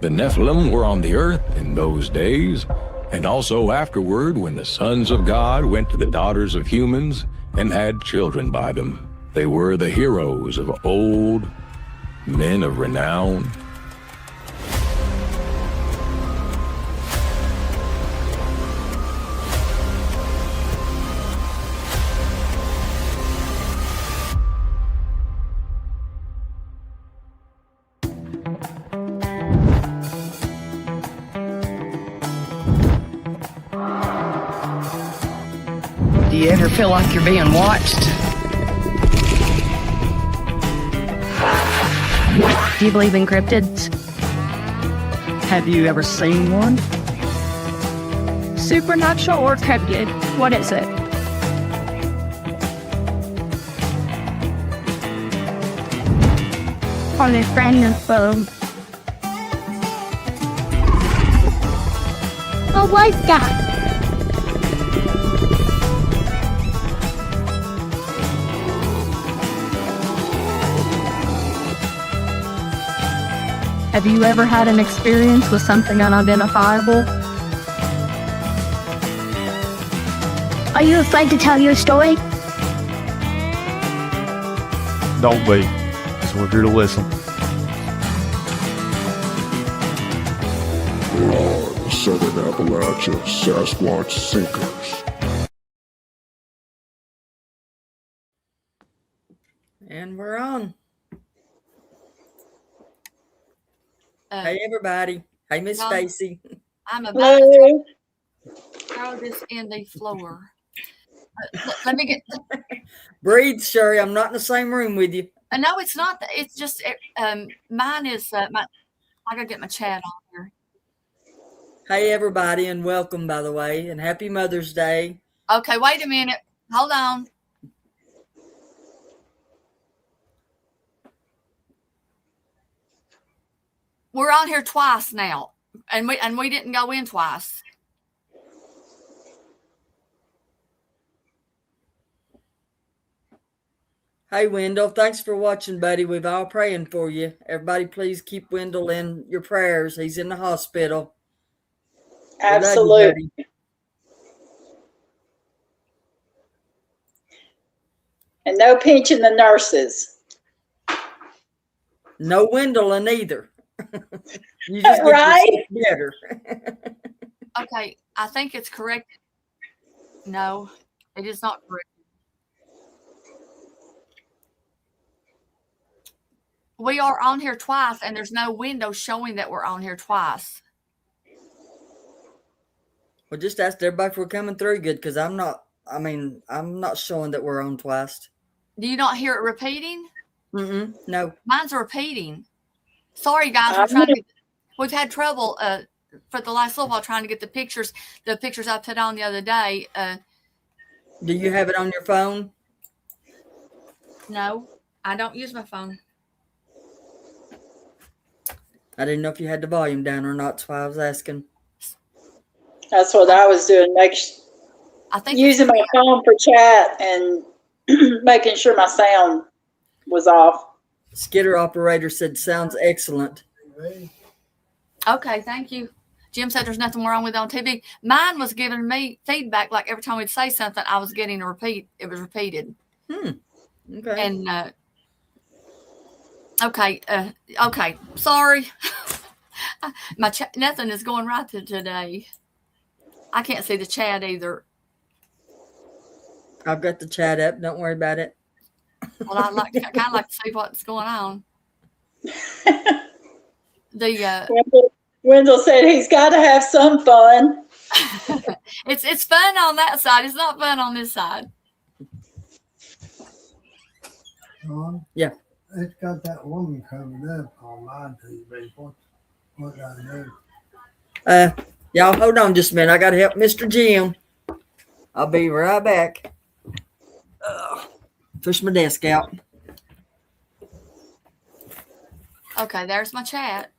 The Nephilim were on the earth in those days, and also afterward when the sons of God went to the daughters of humans and had children by them. They were the heroes of old, men of renown. Do you ever feel like you're being watched? Do you believe in cryptids? Have you ever seen one? Supernatural or cryptid? What is it? Are they friend or foe? Oh, what's that? Have you ever had an experience with something unidentifiable? Are you afraid to tell your story? Don't be. So we're here to listen. We are the Southern Appalachia Sasquatch Sinkers. And we're on. Hey, everybody. Hey, Miss Stacey. I'm about to throw this in the floor. Let me get. Breathe, Sherry. I'm not in the same room with you. No, it's not. It's just mine is my. I gotta get my chat on here. Hey, everybody, and welcome, by the way, and happy Mother's Day. Okay, wait a minute. Hold on. We're on here twice now, and we didn't go in twice. Hey, Wendell. Thanks for watching, buddy. We've all praying for you. Everybody, please keep Wendell in your prayers. He's in the hospital. Absolutely. And no pinching the nurses. No Wendell either. You just right? Better. Okay, I think it's correct. No, it is not correct. We are on here twice, and there's no window showing that we're on here twice. Well, just ask everybody if we're coming through good, because I'm not showing that we're on twice. Do you not hear it repeating? No. Mine's repeating. Sorry, guys. We've had trouble for the last little while trying to get the pictures I put on the other day. Do you have it on your phone? No, I don't use my phone. I didn't know if you had the volume down or not, so I was asking. That's what I was doing. I think using my phone for chat and making sure my sound was off. Skitter operator said sounds excellent. Okay, thank you. Jim said there's nothing wrong with it on TV. Mine was giving me feedback, like every time we'd say something, I was getting a repeat. It was repeated. Okay. And okay. Sorry. Nothing is going right today. I can't see the chat either. I've got the chat up. Don't worry about it. Well, I kind of like to see what's going on. Wendell said he's got to have some fun. It's fun on that side. It's not fun on this side. Yeah. It's got that woman coming up on my TV. What I do? Y'all hold on just a minute. I got to help Mr. Jim. I'll be right back. Push my desk out. Okay, there's my chat.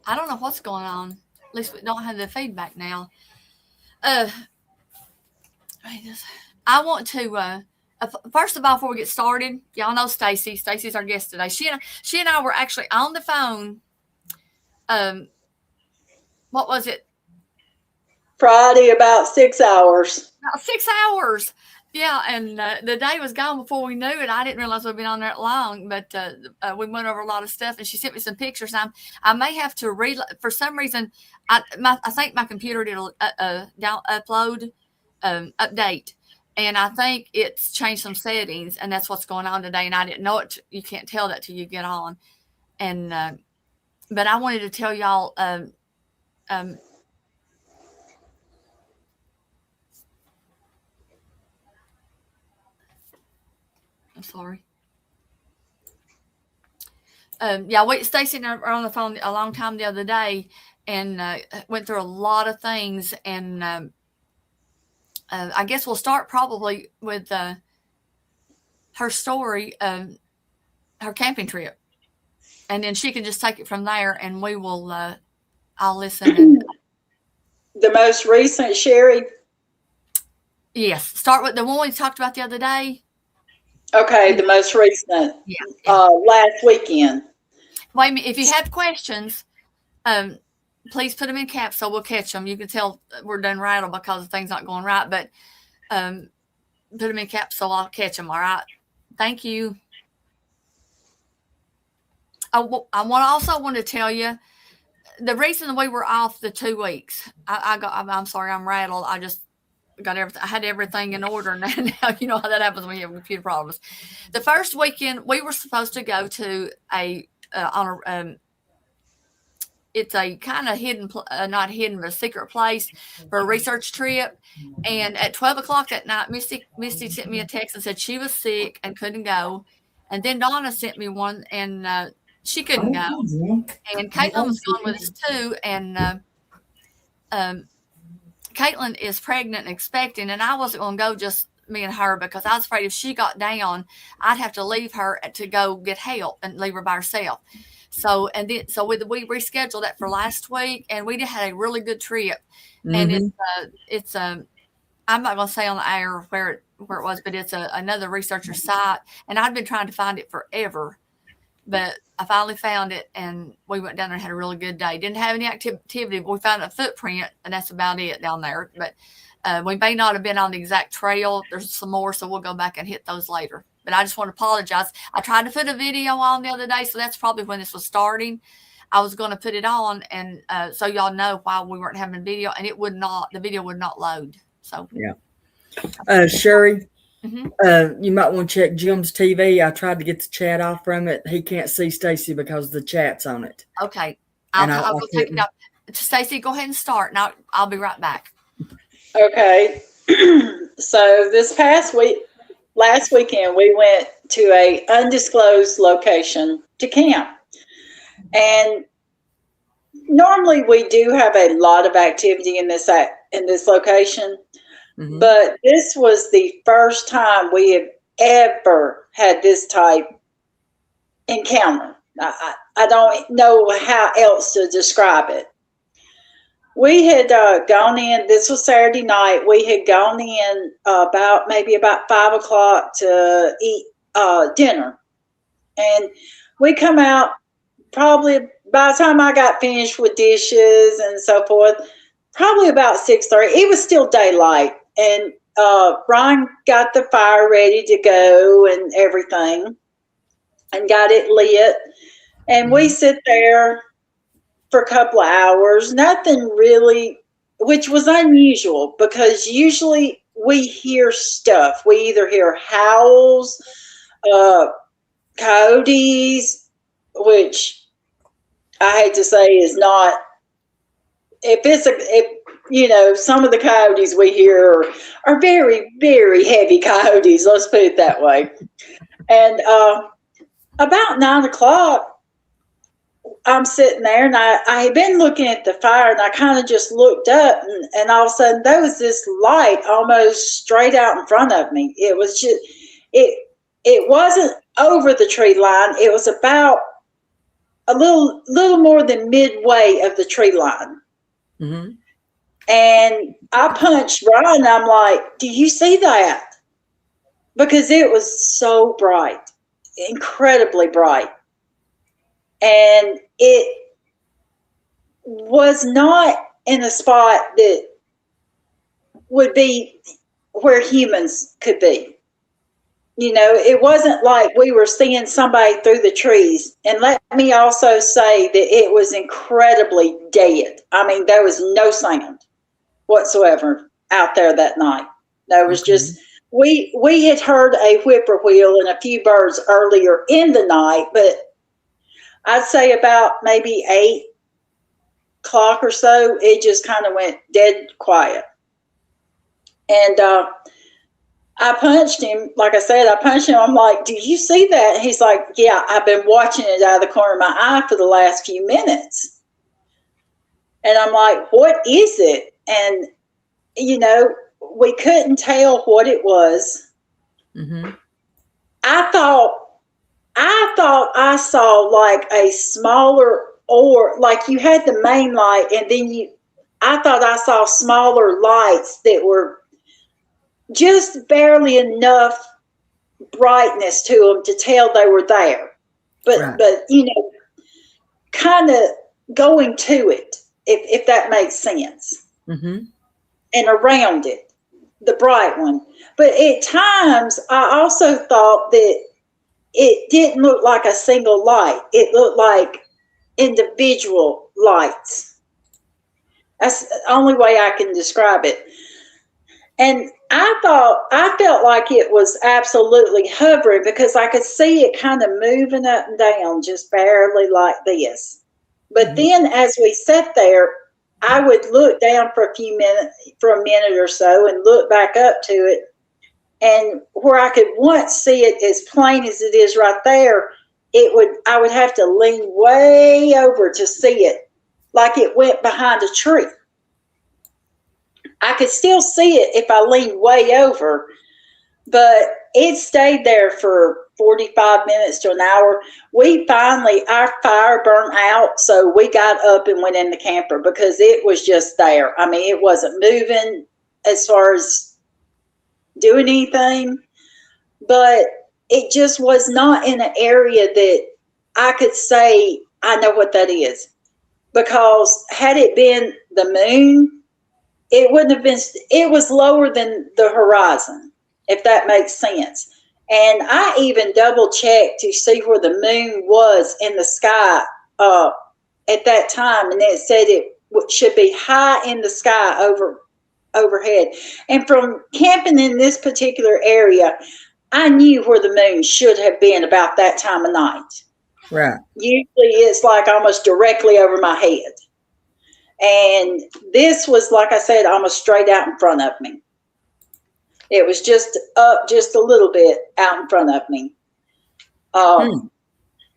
I don't know what's going on. At least we don't have the feedback now. I want to first of all, before we get started, y'all know Stacey. Stacey's our guest today. She and I were actually on the phone what was it? Friday, about 6 hours. About 6 hours. Yeah, and the day was gone before we knew it. I didn't realize we'd been on there that long, but we went over a lot of stuff, and she sent me some pictures. I may have to for some reason. I think my computer did a upload update, and I think it's changed some settings, and that's what's going on today. And I didn't know it. You can't tell that till you get on. And but I wanted to tell y'all. I'm sorry. Yeah, Stacey and I were on the phone a long time the other day, and went through a lot of things. And I guess we'll start probably with her story, her camping trip, and then she can just take it from there, and we will. I'll listen. And, The most recent, Sherry? yes, start with the one we talked about the other day. Okay, the most recent, Yeah. last weekend. Wait a minute. If you have questions, please put them in caps so we'll catch them. You can tell we're done rattle because the thing's not going right, but put them in caps so I'll catch them. All right. Thank you. I also want to tell you the reason we were off the 2 weeks. I'm sorry, I'm rattled. I just got everything. I had everything in order. Now you know how that happens when you have computer problems. The first weekend we were supposed to go to it's a kind of hidden, not hidden, but a secret place for a research trip. And at 12 o'clock that night, Misty sent me a text and said she was sick and couldn't go. And then Donna sent me one, and she couldn't go. And Caitlin was going with us too. And Caitlin is pregnant and expecting, and I wasn't going to go just me and her because I was afraid if she got down, I'd have to leave her to go get help and leave her by herself. So we rescheduled that for last week, and we had a really good trip. Mm-hmm. And it's I'm not going to say on the air where it was, but it's another researcher site, and I've been trying to find it forever, but I finally found it, and we went down there and had a really good day. Didn't have any activity, but we found a footprint, and that's about it down there. But we may not have been on the exact trail. There's some more, so we'll go back and hit those later. But I just want to apologize. I tried to put a video on the other day, so that's probably when this was starting. I was going to put it on, and so y'all know why we weren't having video, and the video would not load. So yeah. Sherry, mm-hmm. You might want to check Jim's TV. I tried to get the chat off from it. He can't see Stacey because the chat's on it. Okay, I'll go take it off. Stacey, go ahead and start, and I'll be right back. Okay, so last weekend, we went to a undisclosed location to camp. And normally we do have a lot of activity in this location, mm-hmm. but this was the first time we have ever had this type encounter. I don't know how else to describe it. We had gone in, this was Saturday night, we had gone in about 5 o'clock to eat dinner. And we come out probably by the time I got finished with dishes and so forth, probably about 6:30. It was still daylight. And Ron got the fire ready to go and everything and got it lit. And we sit there for a couple of hours, nothing really, which was unusual because usually we hear stuff. We either hear howls, coyotes, which I hate to say is not, some of the coyotes we hear are very, very heavy coyotes, let's put it that way. And about 9 o'clock, I'm sitting there, and I had been looking at the fire, and I kind of just looked up, and all of a sudden there was this light almost straight out in front of me. It was just, it wasn't over the tree line. It was about a little more than midway of the tree line. Mm-hmm. And I punched Ron, and I'm like, do you see that? Because it was so bright, incredibly bright. And was not in a spot that would be where humans could be. You know, it wasn't like we were seeing somebody through the trees. And let me also say that it was incredibly dead. I mean, there was no sound whatsoever out there that night. There was just, we had heard a whippoorwill and a few birds earlier in the night, but I'd say about maybe 8 o'clock or so, it just kind of went dead quiet. And I punched him. Like I said, I punched him. I'm like, do you see that? And he's like, yeah, I've been watching it out of the corner of my eye for the last few minutes. And I'm like, what is it? And, you know, we couldn't tell what it was. Mm-hmm. I thought I saw like a smaller, or like you had the main light, and then I thought I saw smaller lights that were just barely enough brightness to them to tell they were there. But you know, kind of going to it, if that makes sense. Mm-hmm. And around it, the bright one. But at times, I also thought that it didn't look like a single light. It looked like individual lights. That's the only way I can describe it. And I felt like it was absolutely hovering, because I could see it kind of moving up and down just barely like this. But then as we sat there, I would look down for a minute or so, and look back up to it. And where I could once see it as plain as it is right there, I would have to lean way over to see it, like it went behind a tree. I could still see it if I leaned way over, but it stayed there for 45 minutes to an hour. Our fire burned out, so we got up and went in the camper because it was just there. I mean, it wasn't moving as far as doing anything, but it just was not in an area that I could say I know what that is. Because had it been the moon, it wouldn't have been, it was lower than the horizon, if that makes sense. And I even double checked to see where the moon was in the sky at that time, and it said it should be high in the sky overhead. And from camping in this particular area, I knew where the moon should have been about that time of night. Right. Usually it's like almost directly over my head. And this was, like I said, almost straight out in front of me. It was just up just a little bit out in front of me.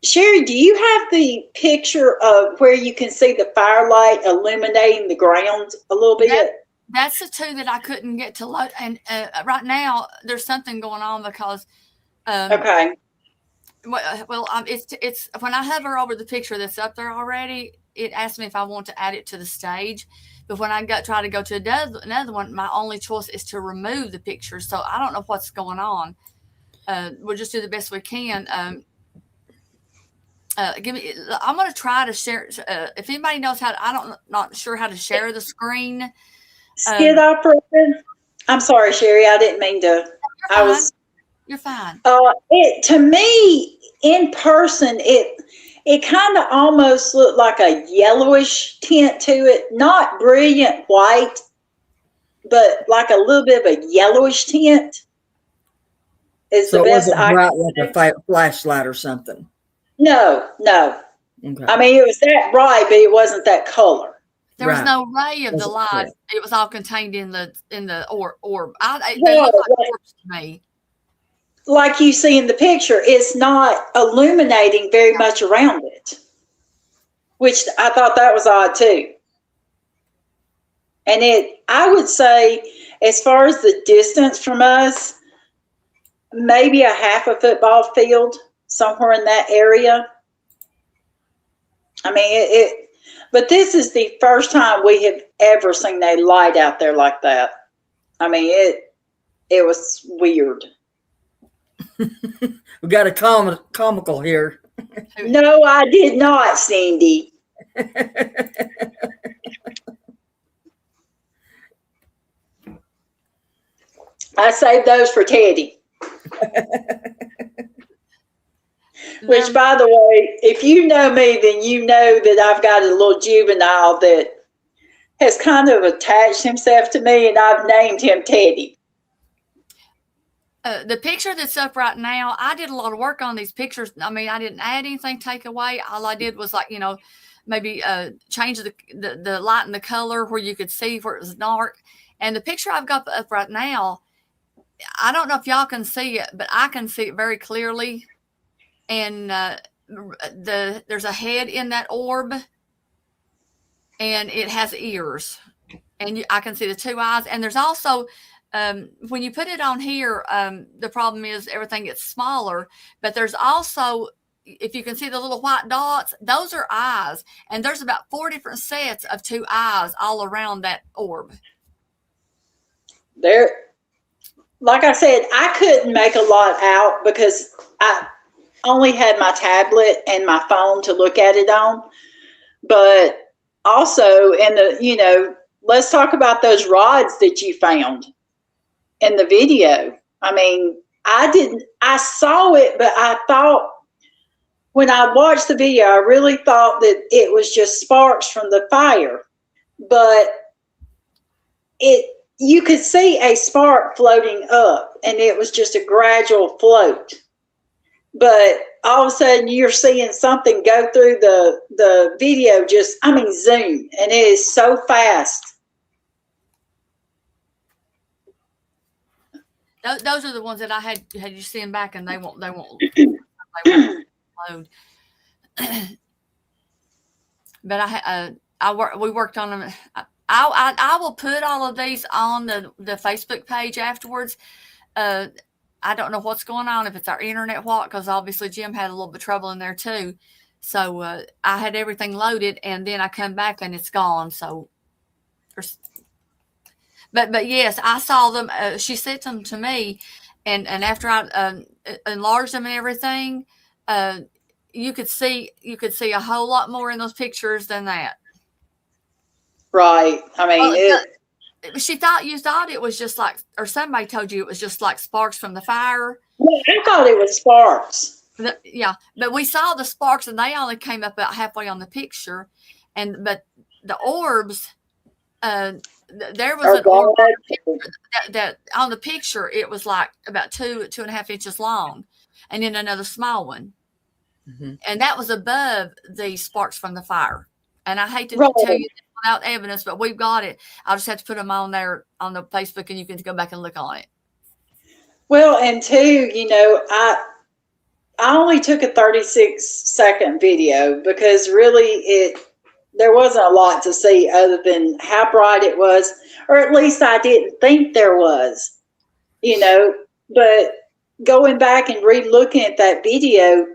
Sherry, do you have the picture of where you can see the firelight illuminating the ground a little bit? That's the two that I couldn't get to load. And right now there's something going on because okay. Well, it's when I hover over the picture that's up there already, it asks me if I want to add it to the stage. But when I try to go to another one, my only choice is to remove the picture. So I don't know what's going on. We'll just do the best we can. I'm going to try to share. If anybody knows not sure how to share the screen. Skid operator. I'm sorry, Sherry. I didn't mean to. You're fine. To me, in person, it kind of almost looked like a yellowish tint to it. Not brilliant white, but like a little bit of a yellowish tint. So it wasn't bright like a flashlight or something. No. Okay. I mean, it was that bright, but it wasn't that color. There was no ray of the light. Correct. It was all contained in the orb. They looked like orbs to me. Like you see in the picture, it's not illuminating very much around it, which I thought that was odd too. And I would say, as far as the distance from us, maybe a half a football field, somewhere in that area. I mean, but this is the first time we have ever seen a light out there like that. I mean, it was weird. We got a comical here. No, I did not, Cindy. I saved those for Teddy. Which, by the way, if you know me, then you know that I've got a little juvenile that has kind of attached himself to me, and I've named him Teddy. The picture that's up right now, I did a lot of work on these pictures. I mean, I didn't add anything, take away. All I did was, like, you know, maybe change the light and the color where you could see where it was dark. And the picture I've got up right now, I don't know if y'all can see it, but I can see it very clearly. And there's a head in that orb, and it has ears, and I can see the two eyes. And there's also, when you put it on here, the problem is everything gets smaller, but there's also, if you can see the little white dots, those are eyes, and there's about 4 different sets of 2 eyes all around that orb. There, like I said, I couldn't make a lot out because I only had my tablet and my phone to look at it on. But also, let's talk about those rods that you found in the video. I mean, I saw it, but I thought, when I watched the video, I really thought that it was just sparks from the fire. But you could see a spark floating up, and it was just a gradual float. But all of a sudden, you're seeing something go through the video, zoom, and it is so fast. Those are the ones that I had you seeing back, and they won't load. But we worked on them. I will put all of these on the Facebook page afterwards. I don't know what's going on, if it's our internet, because obviously Jim had a little bit of trouble in there too. So I had everything loaded, and then I come back and it's gone. So, but yes, I saw them. She sent them to me, and after I enlarged them and everything, you could see a whole lot more in those pictures than that. Right. I mean, you thought it was just like, or somebody told you it was just like sparks from the fire. Well, I thought it was sparks. Yeah, but we saw the sparks, and they only came up about halfway on the picture. But the orbs, there was an orb that on the picture, it was like about 2.5 inches long, and then another small one. Mm-hmm. And that was above the sparks from the fire. And I hate to tell you that without evidence, but we've got it. I'll just have to put them on there on the Facebook, and you can go back and look on it. Well, and two, I only took a 36-second video because really there wasn't a lot to see other than how bright it was, or at least I didn't think there was, but going back and re-looking at that video,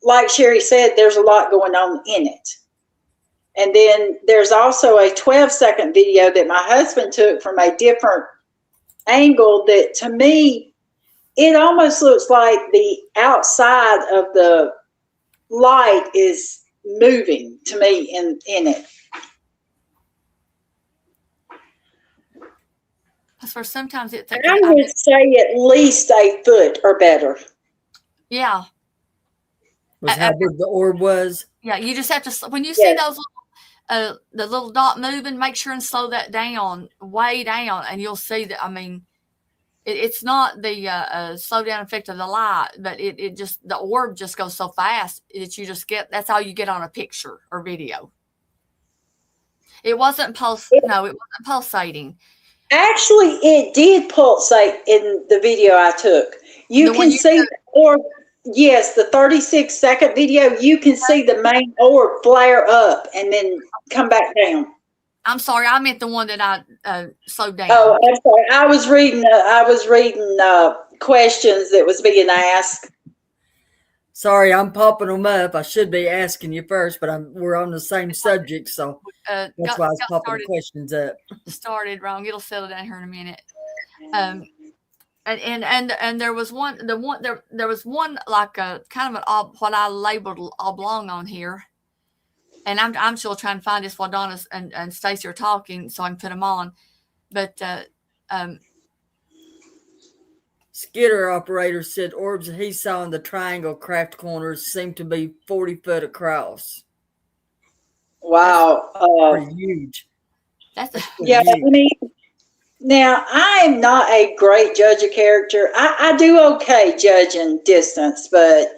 like Sherry said, there's a lot going on in it. And then there's also a 12-second video that my husband took from a different angle that, to me, it almost looks like the outside of the light is moving to me in it. For sometimes I would say at least 8 foot or better. Yeah. Was how big the orb was. Yeah, you just have to, when you see those the little dot moving, make sure and slow that down, way down, and you'll see that. I mean, it's not the slow down effect of the light, but it just, the orb just goes so fast that you just get, that's all you get on a picture or video. It wasn't pulsating. Actually, it did pulsate in the video I took. You can see the orb. Yes, the 36-second video, you can see the main orb flare up and then come back down. I'm sorry, I meant the one that I slowed down. Oh, I'm sorry. I was reading questions that was being asked. Sorry, I'm popping them up. I should be asking you first, but we're on the same subject, so that's why I was popping the questions up. Started wrong. It'll settle down here in a minute. And there was one. There was one like a kind of an what I labeled oblong on here, And I'm still trying to find this while Donna and Stacey are talking, so I can put them on. But Skidder operator said orbs that he saw in the triangle craft corners seemed to be 40 foot across. Wow. Pretty huge. That's yeah, huge. I mean, now I am not a great judge of character. I do okay judging distance, but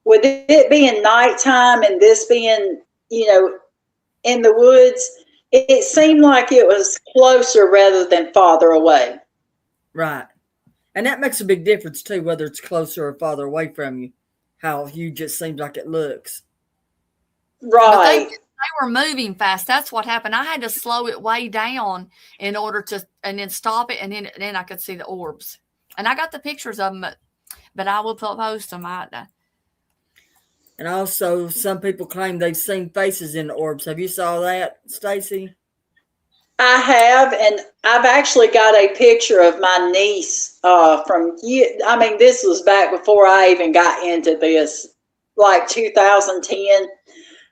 with it being nighttime and this being, in the woods, it seemed like it was closer rather than farther away. Right. And that makes a big difference too, whether it's closer or farther away from you, how huge it seems like it looks. Right. They were moving fast. That's what happened. I had to slow it way down in order to, and then stop it, and then I could see the orbs. And I got the pictures of them, but I will post them. And also, some people claim they've seen faces in the orbs. Have you saw that, Stacey? I have, and I've actually got a picture of my niece this was back before I even got into this, like 2010.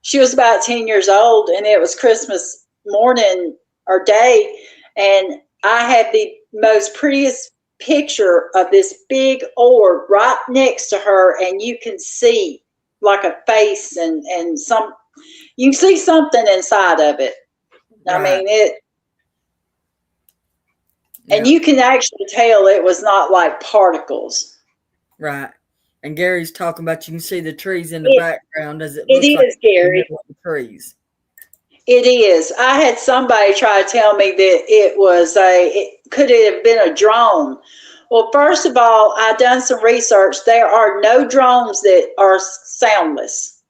She was about 10 years old, and it was Christmas morning or day, and I had the most prettiest picture of this big orb right next to her, and you can see like a face and you can see something inside of it. Right. I mean, and you can actually tell it was not like particles. Right. And Gary's talking about you can see the trees in the background as it looks is, Gary. The trees. It is. I had somebody try to tell me that could it have been a drone? Well, first of all, I've done some research. There are no drones that are soundless.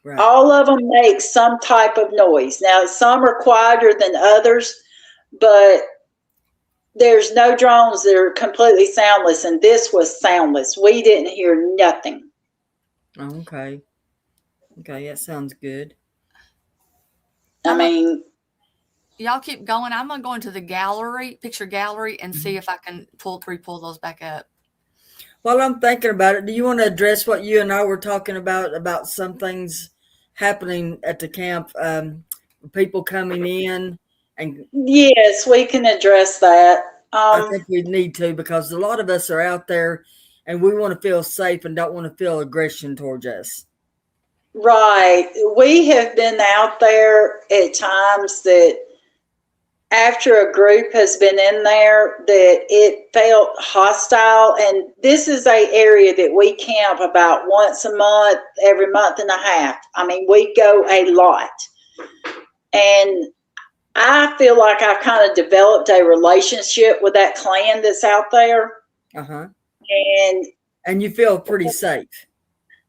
Right. All of them make some type of noise. Now, some are quieter than others, but there's no drones that are completely soundless, and this was soundless. We didn't hear nothing. Okay. Okay, that sounds good. Y'all keep going. I'm going to go into the picture gallery, and see if I can pull those back up. While I'm thinking about it, do you want to address what you and I were talking about some things happening at the camp, people coming in? Yes, we can address that. I think we need to, because a lot of us are out there and we want to feel safe and don't want to feel aggression towards us. Right. We have been out there at times that after a group has been in there that it felt hostile. And this is an area that we camp about once a month, every month and a half. I mean, we go a lot. And I feel like I've kind of developed a relationship with that clan that's out there. Uh-huh. And you feel pretty safe.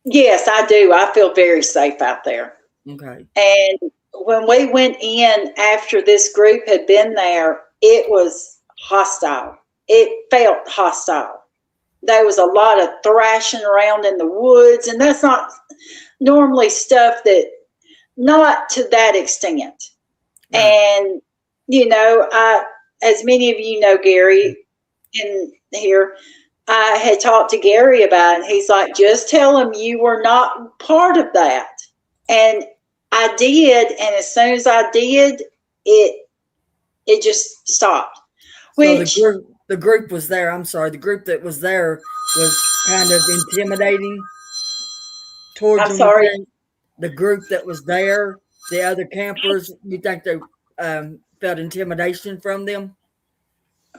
Yes, I do. I feel very safe out there. Okay. And when we went in after this group had been there, it was hostile. It felt hostile. There was a lot of thrashing around in the woods, and that's not normally stuff that, not to that extent. Right. And, as many of you know, Gary, in here, I had talked to Gary about it, and he's like, just tell him you were not part of that. And I did, and as soon as I did, it just stopped. So the group was there. I'm sorry, the group that was there was kind of intimidating towards them. I'm sorry. The group that was there, the other campers, you think they felt intimidation from them?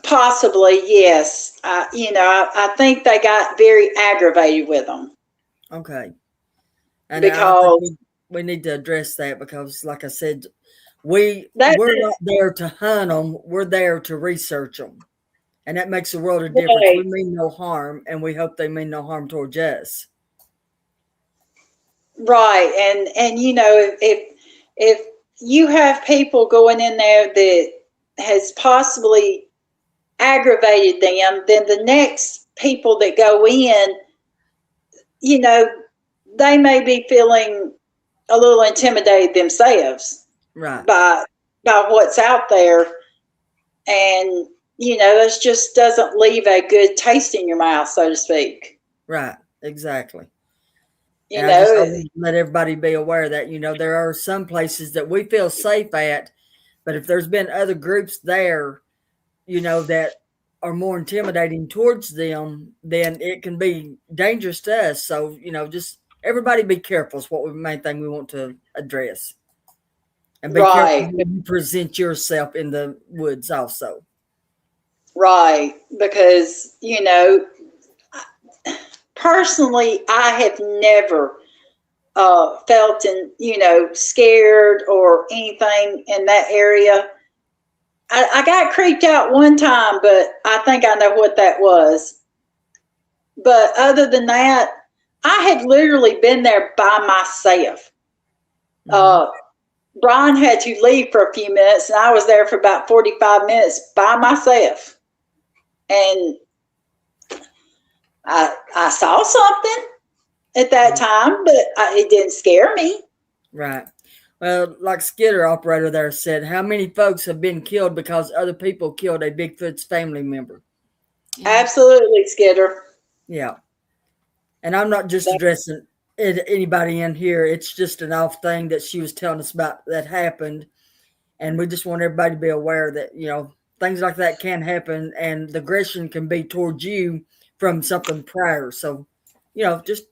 Possibly, yes. I think they got very aggravated with them. Okay. And because we need to address that, because, like I said, we're not there to hunt them. We're there to research them. And that makes a world of difference. Right. We mean no harm, and we hope they mean no harm towards us. Right. And if you have people going in there that has possibly aggravated them, then the next people that go in, they may be feeling a little intimidated themselves, right, by what's out there. And, this just doesn't leave a good taste in your mouth, so to speak. Right, exactly. You And I just know, always let everybody be aware that, there are some places that we feel safe at, but if there's been other groups there, that are more intimidating towards them, then it can be dangerous to us. So, just everybody be careful is what the main thing we want to address. And be careful right, when you present yourself in the woods also. right. Because, personally, I have never felt scared or anything in that area. I got creeped out one time, but I think I know what that was. But other than that, I had literally been there by myself. Brian had to leave for a few minutes, and I was there for about 45 minutes by myself. And I saw something at that time, but it didn't scare me. Right. Well, like Skidder operator there said, how many folks have been killed because other people killed a Bigfoot's family member? Absolutely, Skidder. Yeah. And I'm not just addressing anybody in here. It's just an off thing that she was telling us about that happened. And we just want everybody to be aware that, things like that can happen, and the aggression can be towards you from something prior. So, just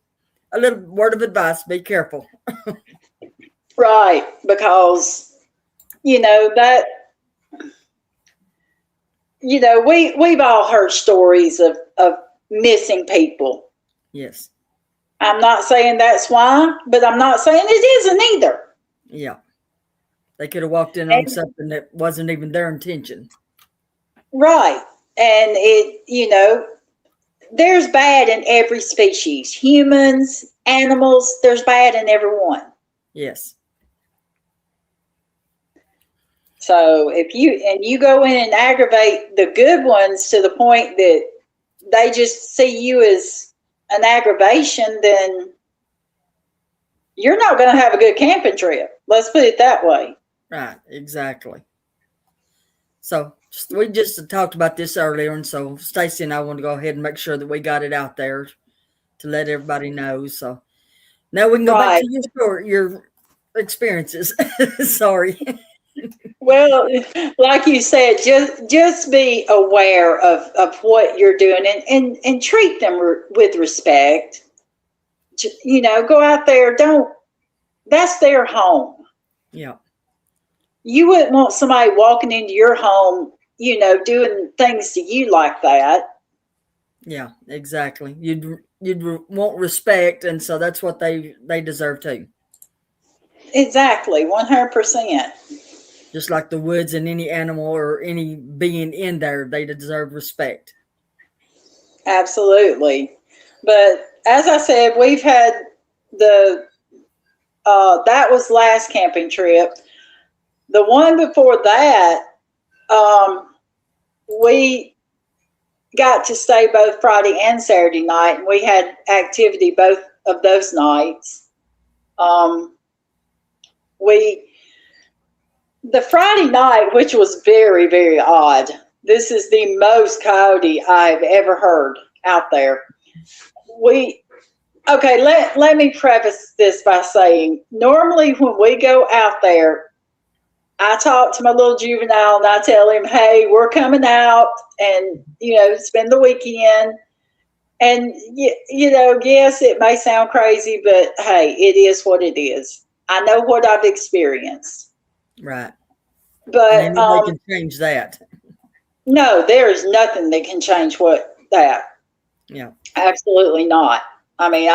a little word of advice, be careful. Right, because we've all heard stories of missing people. Yes. I'm not saying that's why, but I'm not saying it isn't either. Yeah. They could have walked in on something that wasn't even their intention. Right. And there's bad in every species. Humans, animals, there's bad in everyone. Yes. So if you go in and aggravate the good ones to the point that they just see you as an aggravation, then you're not going to have a good camping trip. Let's put it that way. Right, exactly. So we just talked about this earlier, and so Stacey and I want to go ahead and make sure that we got it out there to let everybody know. So now we can go back to your experiences. Sorry. Well, like you said, just be aware of what you're doing and treat them with respect. Go out there. That's their home. Yeah. You wouldn't want somebody walking into your home, doing things to you like that. Yeah, exactly. You'd want respect, and so that's what they deserve too. Exactly, 100%. Just like the woods and any animal or any being in there, they deserve respect. Absolutely. But as I said, we've had that was last camping trip. The one before that, we got to stay both Friday and Saturday night, and we had activity both of those nights. The Friday night, which was very, very odd. This is the most coyote I've ever heard out there. Let me preface this by saying, normally when we go out there, I talk to my little juvenile and I tell him, hey, we're coming out and, spend the weekend. And, yes, it may sound crazy, but hey, it is what it is. I know what I've experienced. Right. But and they can change that. No, there is nothing that can change that. Yeah. Absolutely not. I mean,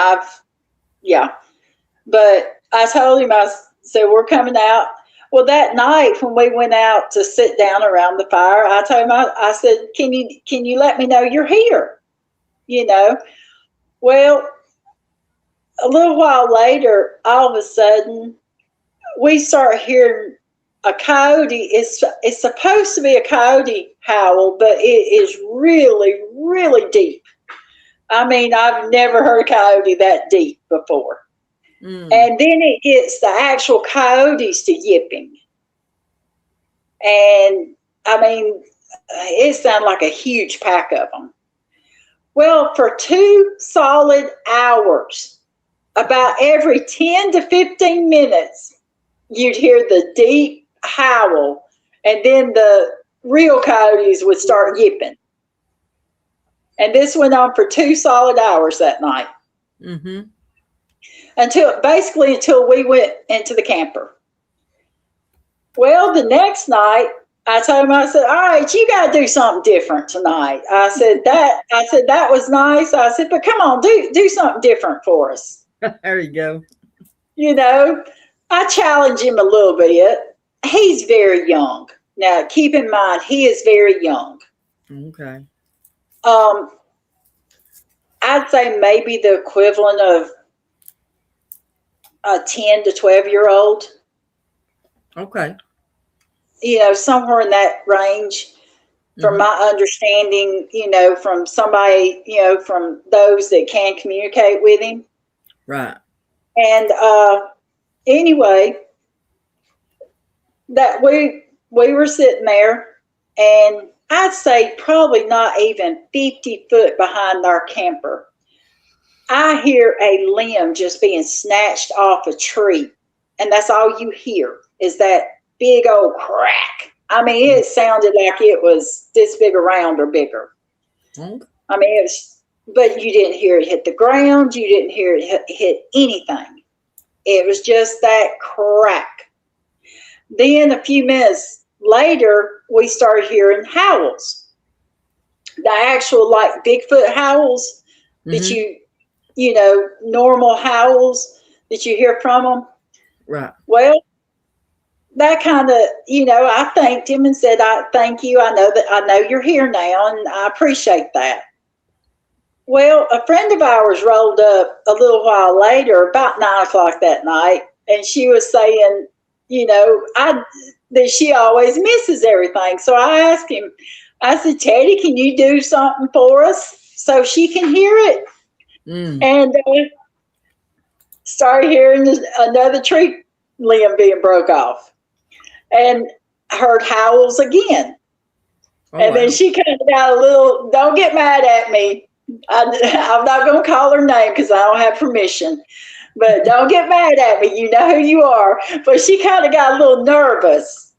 but I told him, I said, we're coming out. Well, that night when we went out to sit down around the fire, I told him, I said, can you let me know you're here? Well, a little while later, all of a sudden, we start hearing a coyote. It's supposed to be a coyote howl, but it is really, really deep. I mean, I've never heard a coyote that deep before. And then it gets the actual coyotes to yipping. And I mean, it sounded like a huge pack of them. Well, for 2 solid hours, about every 10 to 15 minutes, you'd hear the deep howl, and then the real coyotes would start yipping. And this went on for 2 solid hours that night. Mm-hmm. Until we went into the camper. Well, the next night, I told him, I said, all right, you got to do something different tonight. I said, that was nice. I said, but come on, do something different for us. There you go. You know, I challenge him a little bit. He's very young. Now, keep in mind, he is very young. Okay. I'd say maybe the equivalent of a 10 to 12-year-old. Okay. You know, somewhere in that range, from my understanding, you know, from somebody, you know, from those that can communicate with him. Right. And anyway, that we were sitting there, and I'd say probably not even 50 foot behind our camper, I hear a limb just being snatched off a tree. And that's all you hear is that big old crack. I mean, it sounded like it was this big around or bigger. Okay. I mean, but you didn't hear it hit the ground. You didn't hear it hit anything. It was just that crack. Then a few minutes later, we started hearing howls. The actual like Bigfoot howls that you know, normal howls that you hear from them. Right. Well, that kind of, you know, I thanked him and said, I thank you. I know you're here now, and I appreciate that. Well, a friend of ours rolled up a little while later, about 9 o'clock that night, and she was saying, you know, that she always misses everything. So I asked him, I said, Teddy, can you do something for us so she can hear it? And started hearing another tree limb being broke off, and heard howls again. And then she kind of got a little, don't get mad at me. I'm not going to call her name because I don't have permission, but don't get mad at me. You know who you are. But she kind of got a little nervous.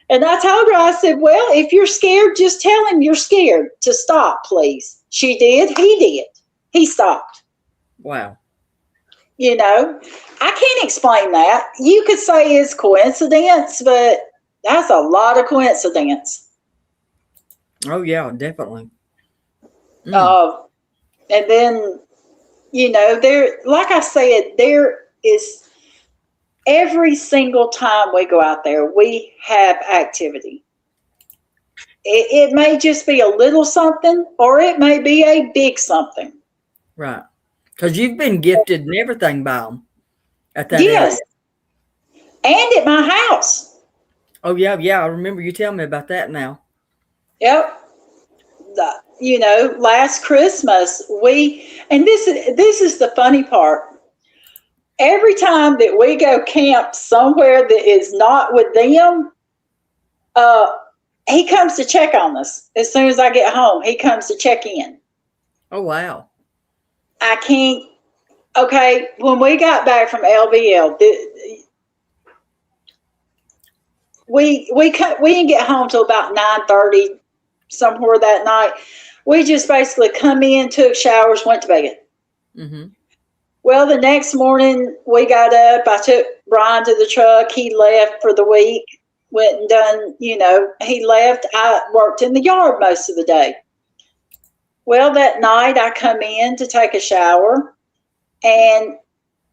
And I told her, I said, well, if you're scared, just tell him you're scared to stop, please. She did. He did. He stopped. Wow. You know, I can't explain that. You could say it's coincidence, but that's a lot of coincidence. Oh, yeah, definitely. And then, you know, like I said, there is every single time we go out there, we have activity. It may just be a little something, or it may be a big something. Right. Because you've been gifted and everything by them at that Yes. area. And at my house. Oh, yeah, yeah. I remember you telling me about that now. Yep. You know, last Christmas, and this is the funny part. Every time that we go camp somewhere that is not with them, he comes to check on us. As soon as I get home, he comes to check in. Oh, wow. I can't. Okay, when we got back from LBL, we didn't get home till about 9:30, somewhere that night. We just basically come in, took showers, went to bed. Well, the next morning we got up. I took Brian to the truck. He left for the week. Went and done. You know, he left. I worked in the yard most of the day. Well, that night I come in to take a shower, and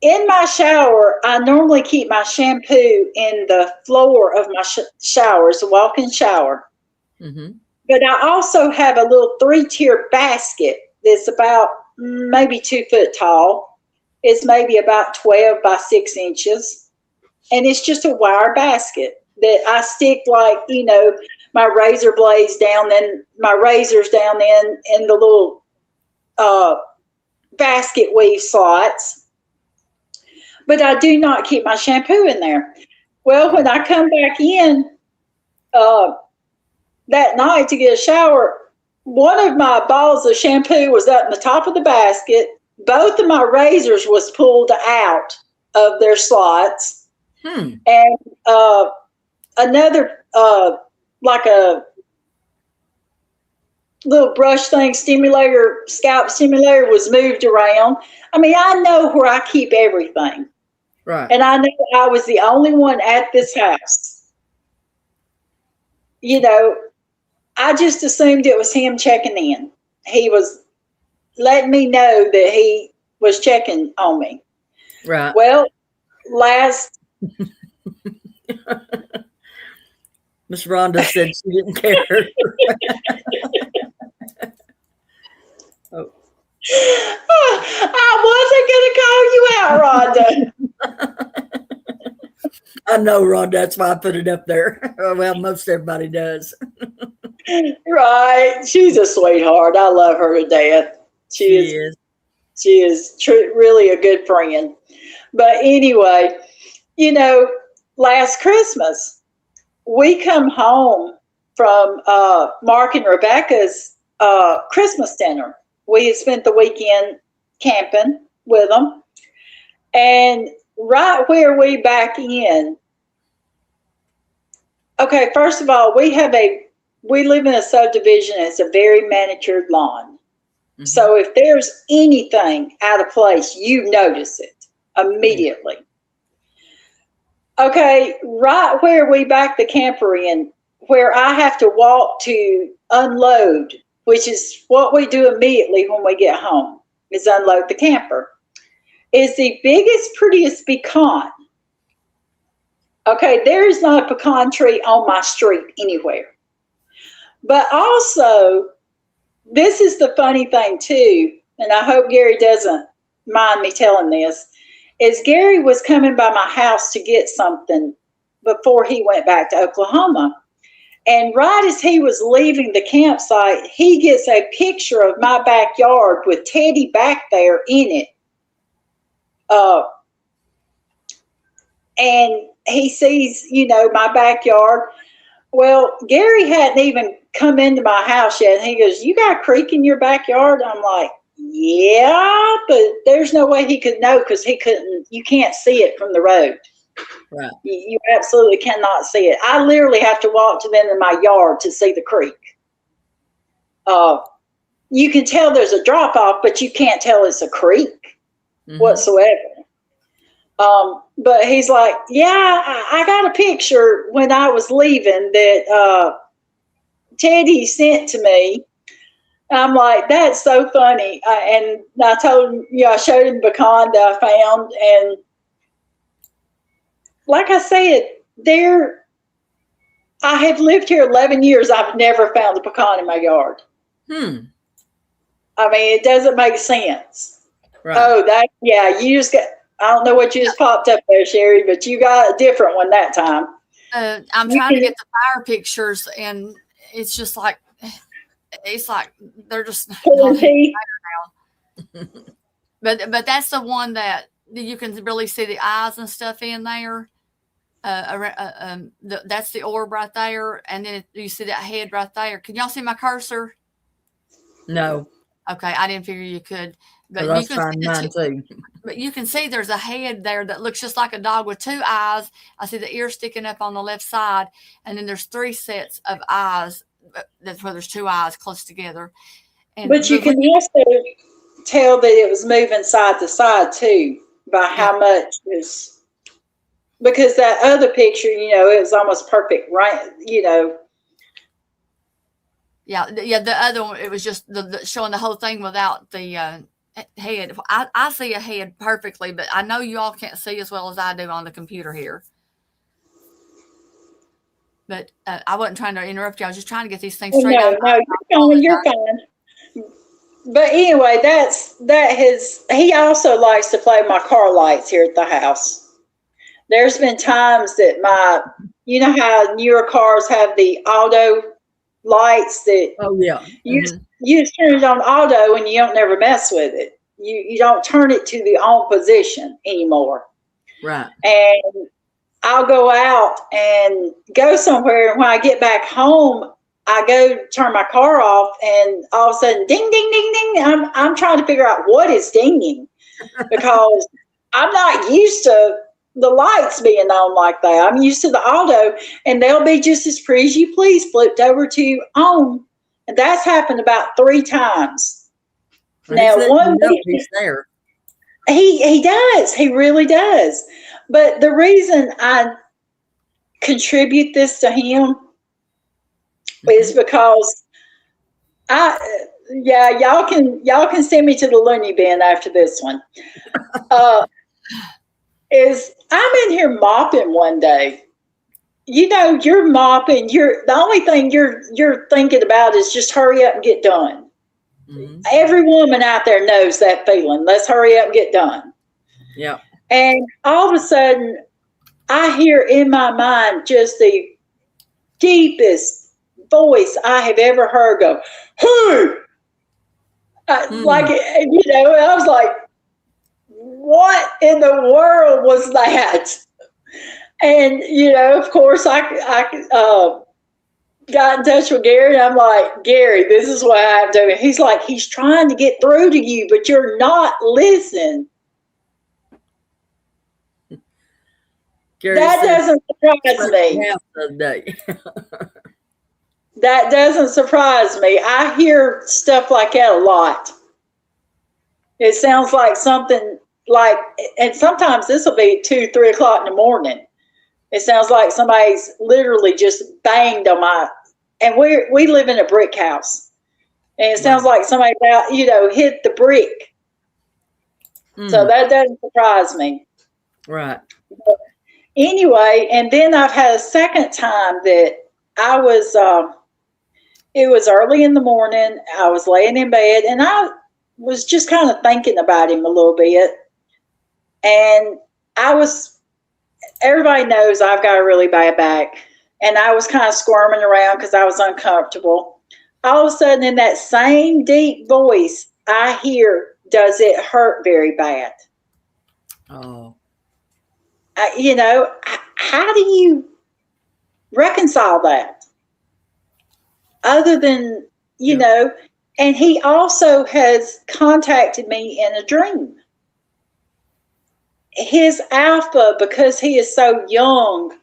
in my shower, I normally keep my shampoo in the floor of my shower. It's a walk-in shower. But I also have a little 3-tier basket that's about maybe 2 foot tall. It's maybe about 12 by 6 inches. And it's just a wire basket that I stick, like, you know, my razor blades down, then my razors down in the little basket weave slots. But I do not keep my shampoo in there. Well, when I come back in that night to get a shower, one of my balls of shampoo was up in the top of the basket. both of my razors was pulled out of their slots. And another, like a little brush thing, scalp stimulator was moved around. I mean, I know where I keep everything. Right. And I know I was the only one at this house. You know, I just assumed it was him checking in. He was letting me know that he was checking on me. Right. Well, Miss Rhonda said she didn't care. Oh. I wasn't going to call you out, Rhonda. I know, Rhonda. That's why I put it up there. Well, most everybody does. Right. She's a sweetheart. I love her to death. She is really a good friend. But anyway, you know, last Christmas, we come home from Mark and Rebecca's Christmas dinner. We had spent the weekend camping with them. And right where we back in, okay, first of all, we live in a subdivision. It's a very manicured lawn. Mm-hmm. So if there's anything out of place, you notice it immediately. Okay, right where we back the camper in, where I have to walk to unload, which is what we do immediately when we get home, is unload the camper, is the biggest, prettiest pecan. Okay, there is not a pecan tree on my street anywhere. But also, this is the funny thing too, and I hope Gary doesn't mind me telling this, is Gary was coming by my house to get something before he went back to Oklahoma. And right as he was leaving the campsite, he gets a picture of my backyard with Teddy back there in it. And he sees, you know, my backyard. Well, Gary hadn't even come into my house yet. And he goes, "You got a creek in your backyard?" I'm like, "Yeah," but there's no way he could know because you can't see it from the road. Right. You absolutely cannot see it. I literally have to walk to them in my yard to see the creek. You can tell there's a drop off, but you can't tell it's a creek whatsoever. But he's like, "Yeah, I got a picture when I was leaving that Teddy sent to me." I'm like, "That's so funny." And I told him, I showed him the pecan that I found. And like I said, I have lived here 11 years. I've never found a pecan in my yard. I mean, it doesn't make sense. Right. Oh, you just got, I don't know what you just popped up there, Sherry, but you got a different one that time. I'm trying to get the fire pictures, and it's just like, they're just not now. But that's the one that you can really see the eyes and stuff in there. That's the orb right there, and then you see that head right there. Can y'all see my cursor? No. Okay, I didn't figure you could. But you can see mine too. But you can see there's a head there that looks just like a dog with two eyes. I see the ear sticking up on the left side, and then there's 3 sets of eyes. That's where there's 2 eyes close together. But you can also tell that it was moving side to side too by how much is, because that other picture, it was almost perfect, right? Yeah. The other one, it was just showing the whole thing without the head. I see a head perfectly, but I know you all can't see as well as I do on the computer here. But I wasn't trying to interrupt you. I was just trying to get these things straight. No, you're fine. But anyway, he also likes to play my car lights here at the house. There's been times that you know how newer cars have the auto lights that you just turn it on auto and you don't never mess with it. You don't turn it to the on position anymore. Right. And I'll go out and go somewhere, and when I get back home, I go to turn my car off, and all of a sudden, ding, ding, ding, ding. I'm trying to figure out what is dinging because I'm not used to the lights being on like that. I'm used to the auto, and they'll be just as free as you please, flipped over to on. And that's happened about 3 times. Now, one he's there. He does. He really does. But the reason I contribute this to him is because y'all can send me to the loony bin after this one. Is I'm in here mopping one day. You know, you're mopping. The only thing you're thinking about is just hurry up and get done. Mm-hmm. Every woman out there knows that feeling. Let's hurry up and get done. Yeah. And all of a sudden, I hear in my mind just the deepest voice I have ever heard go, "Who?" Like, you know, I was like, what in the world was that? And, you know, of course, I got in touch with Gary, and I'm like, Gary, this is what I'm doing. He's like, he's trying to get through to you, but you're not listening. Gary that doesn't surprise me. That doesn't surprise me. I hear stuff like that a lot. It sounds like something like, and sometimes this will be 2, 3 o'clock in the morning. It sounds like somebody's literally just banged on my, and we live in a brick house. And it sounds like somebody, you know, hit the brick. So that doesn't surprise me. Right. But anyway, and then I've had a second time that I was, it was early in the morning. I was laying in bed, and I was just kind of thinking about him a little bit. And everybody knows I've got a really bad back. And I was kind of squirming around because I was uncomfortable. All of a sudden, in that same deep voice, I hear, "Does it hurt very bad?" Oh. You know, how do you reconcile that? Other than, you know, and he also has contacted me in a dream. His alpha, because he is so young,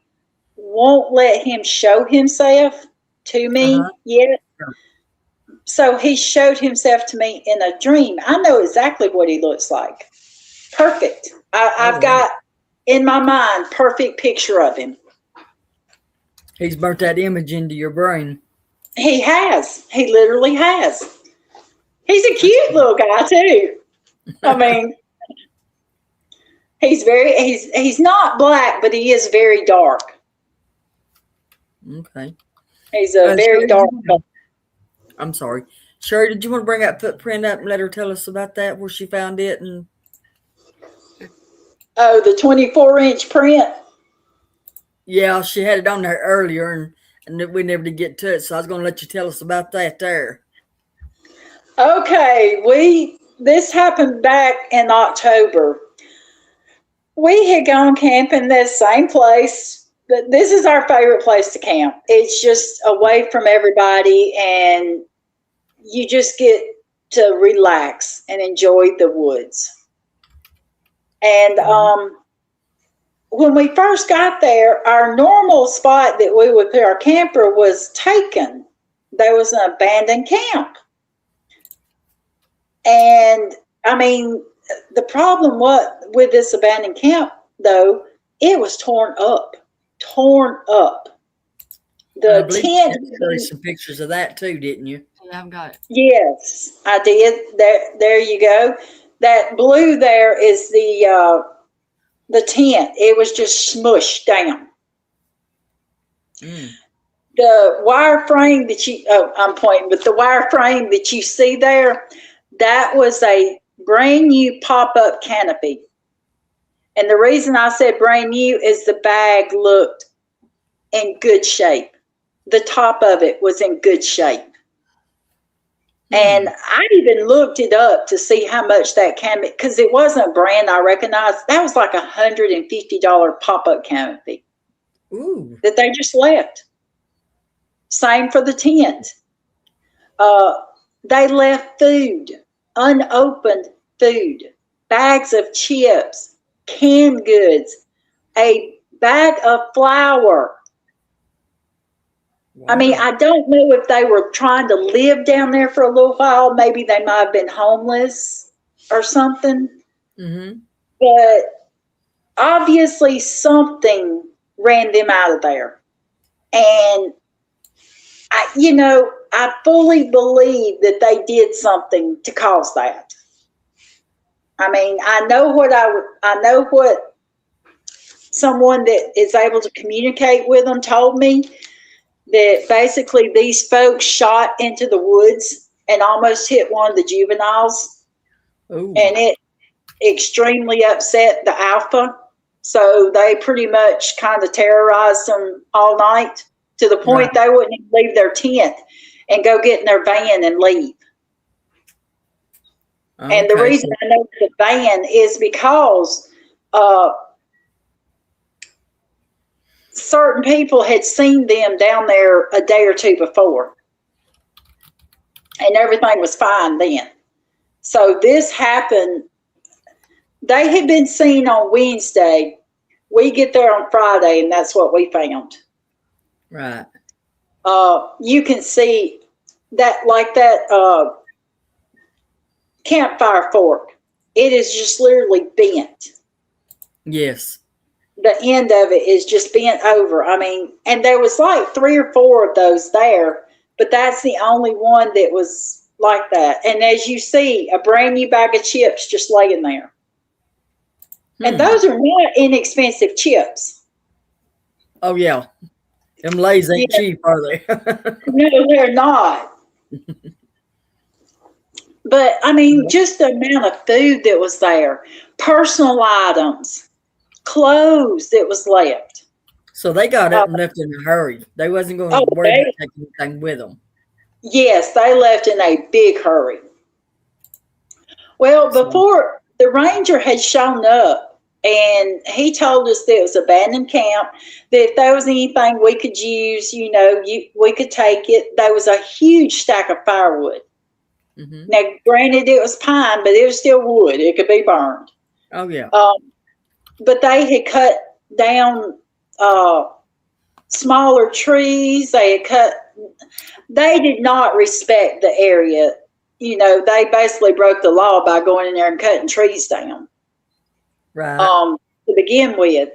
won't let him show himself to me yet. So he showed himself to me in a dream. I know exactly what he looks like. Perfect. I've got in my mind perfect picture of him. He's burnt that image into your brain. He has. He literally has. He's a cute little guy too. I mean, he's not black, but he is very dark. Okay. He's a very dark. I'm sorry. Sherry, did you want to bring that footprint up and let her tell us about that, where she found it? And oh, the 24-inch print? Yeah, she had it on there earlier, and we never did get to it, so I was going to let you tell us about that there. Okay, this happened back in October. We had gone camping this same place. This is our favorite place to camp. It's just away from everybody, and you just get to relax and enjoy the woods. And when we first got there, our normal spot that we would put our camper was taken. There was an abandoned camp. And I mean, the problem with this abandoned camp, though, it was torn up. The tent. You showed some pictures of that too, didn't you? Yeah, I've got it. Yes, I did. There you go. That blue there is the tent. It was just smushed down. The wire frame that I'm pointing, but the wire frame that you see there, that was a brand new pop-up canopy. And the reason I said brand new is the bag looked in good shape. The top of it was in good shape. And I even looked it up to see how much that canopy, because it wasn't a brand I recognized. That was like $150 pop-up canopy. That they just left. Same for the tent. They left food, unopened food, bags of chips, canned goods, a bag of flour. Wow. I mean, I don't know if they were trying to live down there for a little while. Maybe they might have been homeless or something. Mm-hmm. But obviously something ran them out of there. And, I fully believe that they did something to cause that. I mean, I know what someone that is able to communicate with them told me, that basically these folks shot into the woods and almost hit one of the juveniles. Ooh. And it extremely upset the alpha. So they pretty much kind of terrorized them all night to the point they wouldn't even leave their tent and go get in their van and leave. Okay. And the reason I know the van is because certain people had seen them down there a day or two before. And everything was fine then. So this happened. They had been seen on Wednesday. We get there on Friday, and that's what we found. Right. You can see that, like that campfire fork. It is just literally bent. Yes. The end of it is just bent over. I mean, and there was like 3 or 4 of those there, but that's the only one that was like that. And as you see, a brand new bag of chips just laying there. And those are not inexpensive chips. Oh, yeah. Them Lays ain't cheap, are they? No, they're not. But, I mean, just the amount of food that was there, personal items, clothes that was left. So they got up and left in a hurry. They wasn't going to worry about taking anything with them. Yes, they left in a big hurry. Well, before the ranger had shown up, and he told us that it was abandoned camp, that if there was anything we could use, we could take it. There was a huge stack of firewood. Mm-hmm. Now, granted, it was pine, but it was still wood. It could be burned. Oh, yeah. But they had cut down smaller trees. They did not respect the area. They basically broke the law by going in there and cutting trees down. Right. To begin with.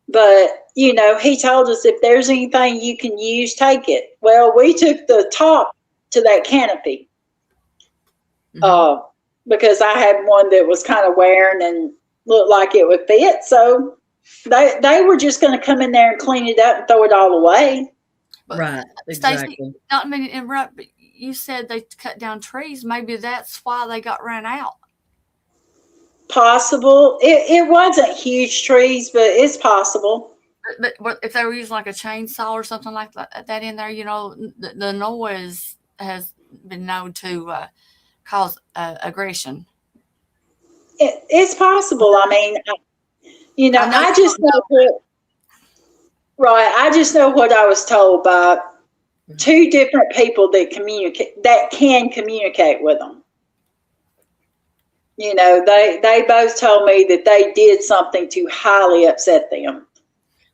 But, he told us if there's anything you can use, take it. Well, we took the top to that canopy. Mm-hmm. Because I had one that was kind of wearing and looked like it would fit. So they were just going to come in there and clean it up and throw it all away. But, right. Exactly. Stacey, not meaning to interrupt, but you said they cut down trees. Maybe that's why they got ran out. Possible. It wasn't huge trees, but it's possible. But if they were using like a chainsaw or something like that in there, the noise has been known to cause aggression. It's possible. I mean, I just know what. Right, I just know what I was told by 2 different people that can communicate with them. They both told me that they did something to highly upset them.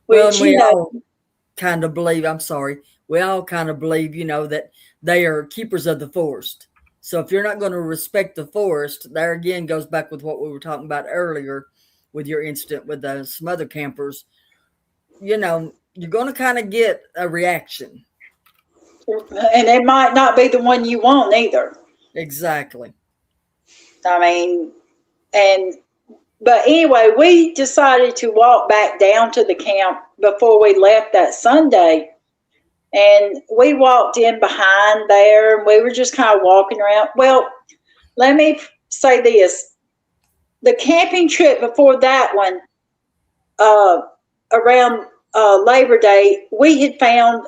Which, we all kind of believe, we all kind of believe, that they are keepers of the forest. So if you're not going to respect the forest, there again goes back with what we were talking about earlier with your incident with some other campers, you're going to kind of get a reaction. And it might not be the one you want either. Exactly. I mean, but anyway, we decided to walk back down to the camp before we left that Sunday. And we walked in behind there and we were just kind of walking around. Well, let me say this. The camping trip before that one, around Labor Day, we had found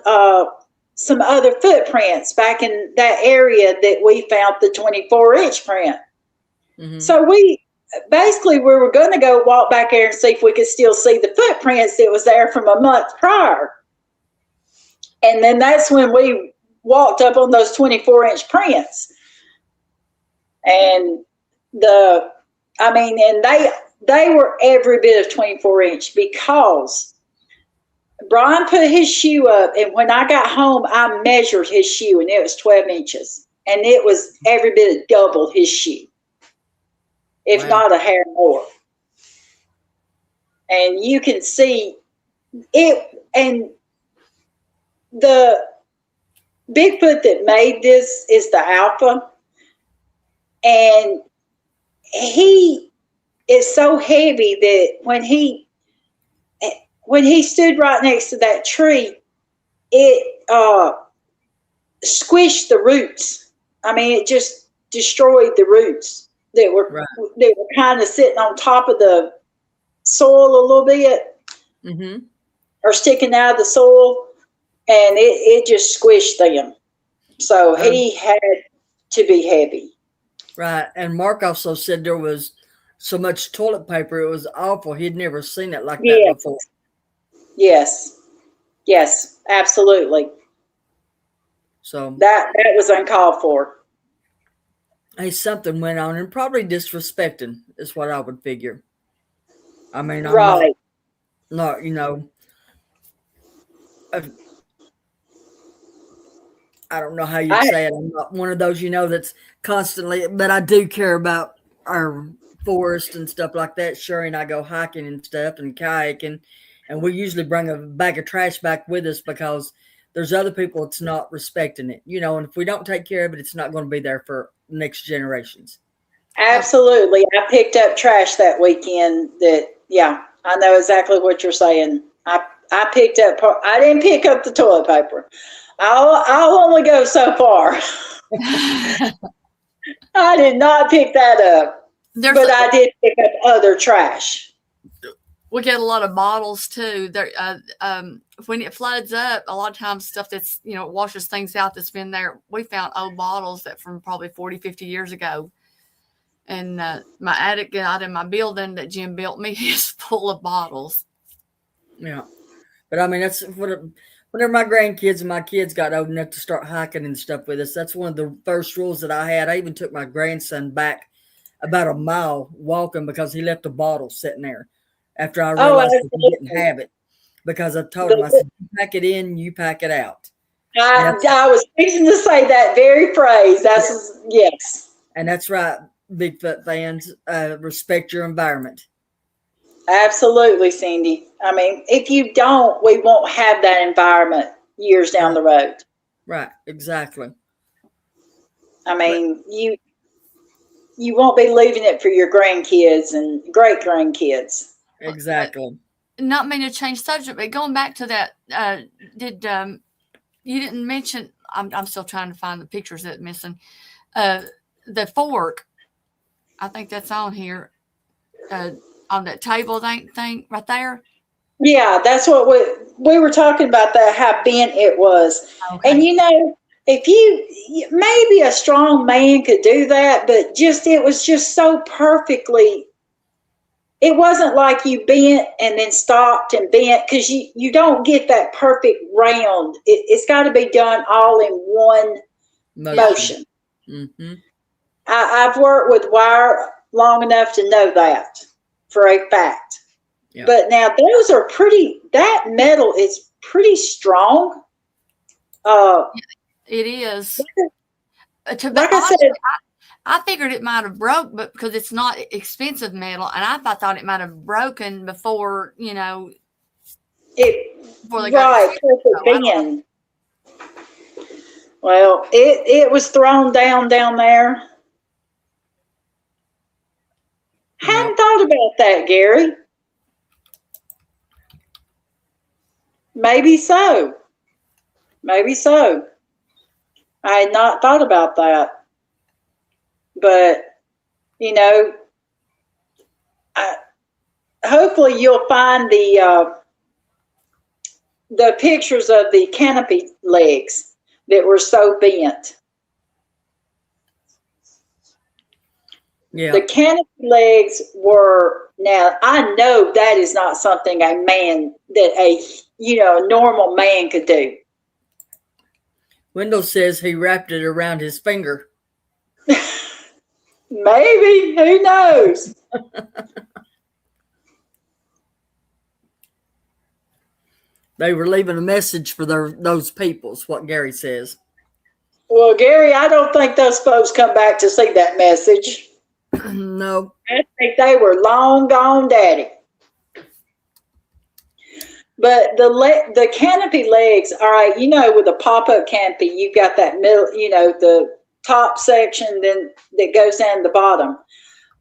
some other footprints back in that area that we found the 24-inch print. Mm-hmm. So we were going to go walk back there and see if we could still see the footprints that was there from a month prior. And then that's when we walked up on those 24-inch prints. And they were every bit of 24-inch, because Brian put his shoe up, and when I got home, I measured his shoe, and it was 12 inches. And it was every bit of double his shoe, if not a hair more. And you can see it. And the Bigfoot that made this is the alpha. And he is so heavy that when he stood right next to that tree, it squished the roots. I mean, it just destroyed the roots that were kind of sitting on top of the soil a little bit, or sticking out of the soil, and it just squished them. So he had to be heavy. Right. And Mark also said there was so much toilet paper, it was awful. He'd never seen it like that before. Yes. Yes, absolutely. So that was uncalled for. Hey, something went on, and probably disrespecting is what I would figure. I mean, I'm not, you know, I don't know how you say it. I'm not one of those, you know, that's constantly, but I do care about our forest and stuff like that. Sherry and I go hiking and stuff and kayaking, and we usually bring a bag of trash back with us because there's other people that's not respecting it, you know, and if we don't take care of it, it's not going to be there for next generations. Absolutely. I picked up trash that weekend I know exactly what you're saying. I picked up, I didn't pick up the toilet paper. I'll only go so far. I did not pick that up, but I did pick up other trash. We get a lot of bottles too. There, when it floods up, a lot of times stuff that's, you know, washes things out that's been there. We found old bottles that from probably 40, 50 years ago. And my attic out in my building that Jim built me is full of bottles. Yeah. But I mean, that's whenever my grandkids and my kids got old enough to start hiking and stuff with us, that's one of the first rules that I had. I even took my grandson back about a mile walking because he left a bottle sitting there after I realized that he didn't have it. Because I told him, I said, you pack it in, you pack it out. I was fixing to say that very phrase. Yes. And that's right, Bigfoot fans. Respect your environment. Absolutely, Cindy. I mean, if you don't, we won't have that environment years down the road. Right, exactly. I mean, you won't be leaving it for your grandkids and great grandkids. Exactly. Not meaning to change subject, but going back to that, you didn't mention? I'm still trying to find the pictures that missing. The fork, I think that's on here. On that table thing right there. Yeah, that's what we were talking about, that how bent it was. Okay. And you know, if maybe a strong man could do that, but it was just so perfectly. It wasn't like you bent and then stopped and bent, because you don't get that perfect round. It's got to be done all in one motion. Mm-hmm. I've worked with wire long enough to know that for a fact. Yeah. But now those are that metal is pretty strong. It is. Like I said, I figured it might have broke, but because it's not expensive metal, and I thought it might have broken before, you know. Before they got it. Well, it was thrown down there. Hadn't thought about that, Gary. Maybe so. I had not thought about that. But, you know, hopefully you'll find the pictures of the canopy legs that were so bent. Yeah. The canopy legs were, now I know that is not something a normal man could do. Wendell says he wrapped it around his finger. Maybe. Who knows? They were leaving a message for those peoples, what Gary says. Well, Gary, I don't think those folks come back to see that message. No. I think they were long gone, Daddy. But the canopy legs, all right, you know, with a pop-up canopy, you've got that middle, you know, the top section then that goes down the bottom.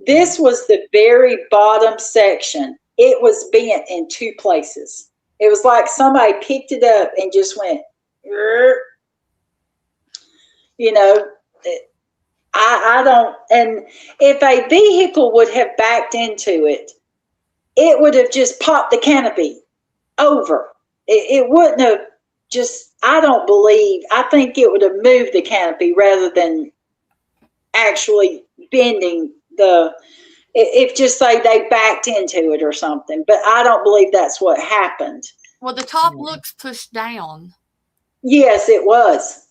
This was the very bottom section. It was bent in two places. It was like somebody picked it up and just went, you know, I don't, and if a vehicle would have backed into it, it would have just popped the canopy over. It wouldn't have just, I think it would have moved the canopy rather than actually bending if just say they backed into it or something. But I don't believe that's what happened. Well, the top looks pushed down. Yes, it was.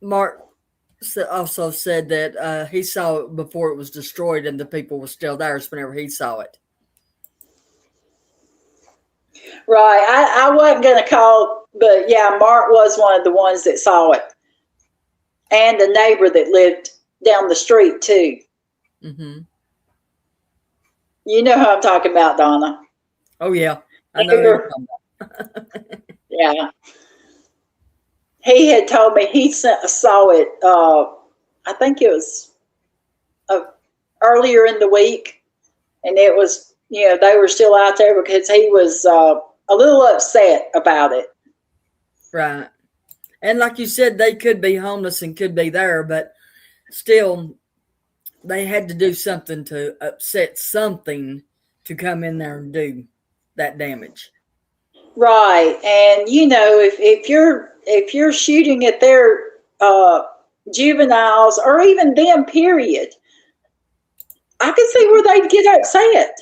Mark also said that he saw it before it was destroyed and the people were still there whenever he saw it. Right. I wasn't going to call, but yeah, Mark was one of the ones that saw it. And the neighbor that lived down the street, too. Mm-hmm. You know who I'm talking about, Donna. Oh, yeah. I know who you're talking about. Yeah. He had told me he saw it, I think it was earlier in the week. And it was, you know, they were still out there because he was a little upset about it. Right. And like you said, they could be homeless and could be there, but still they had to do something to upset something to come in there and do that damage. Right. And, you know, if you're shooting at their juveniles or even them, period, I could see where they'd get upset.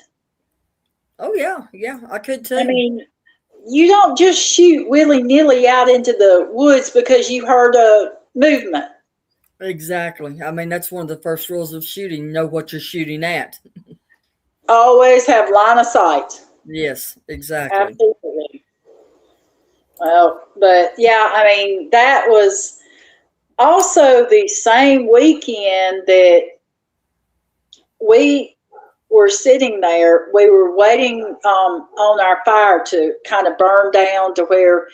Oh, yeah. Yeah, I could too. I mean, you don't just shoot willy-nilly out into the woods because you heard a movement. Exactly. I mean, that's one of the first rules of shooting. Know what you're shooting at. Always have line of sight. Yes, exactly. Absolutely. Well, but yeah, I mean, that was also the same weekend that we were sitting there. We were waiting on our fire to kind of burn down to where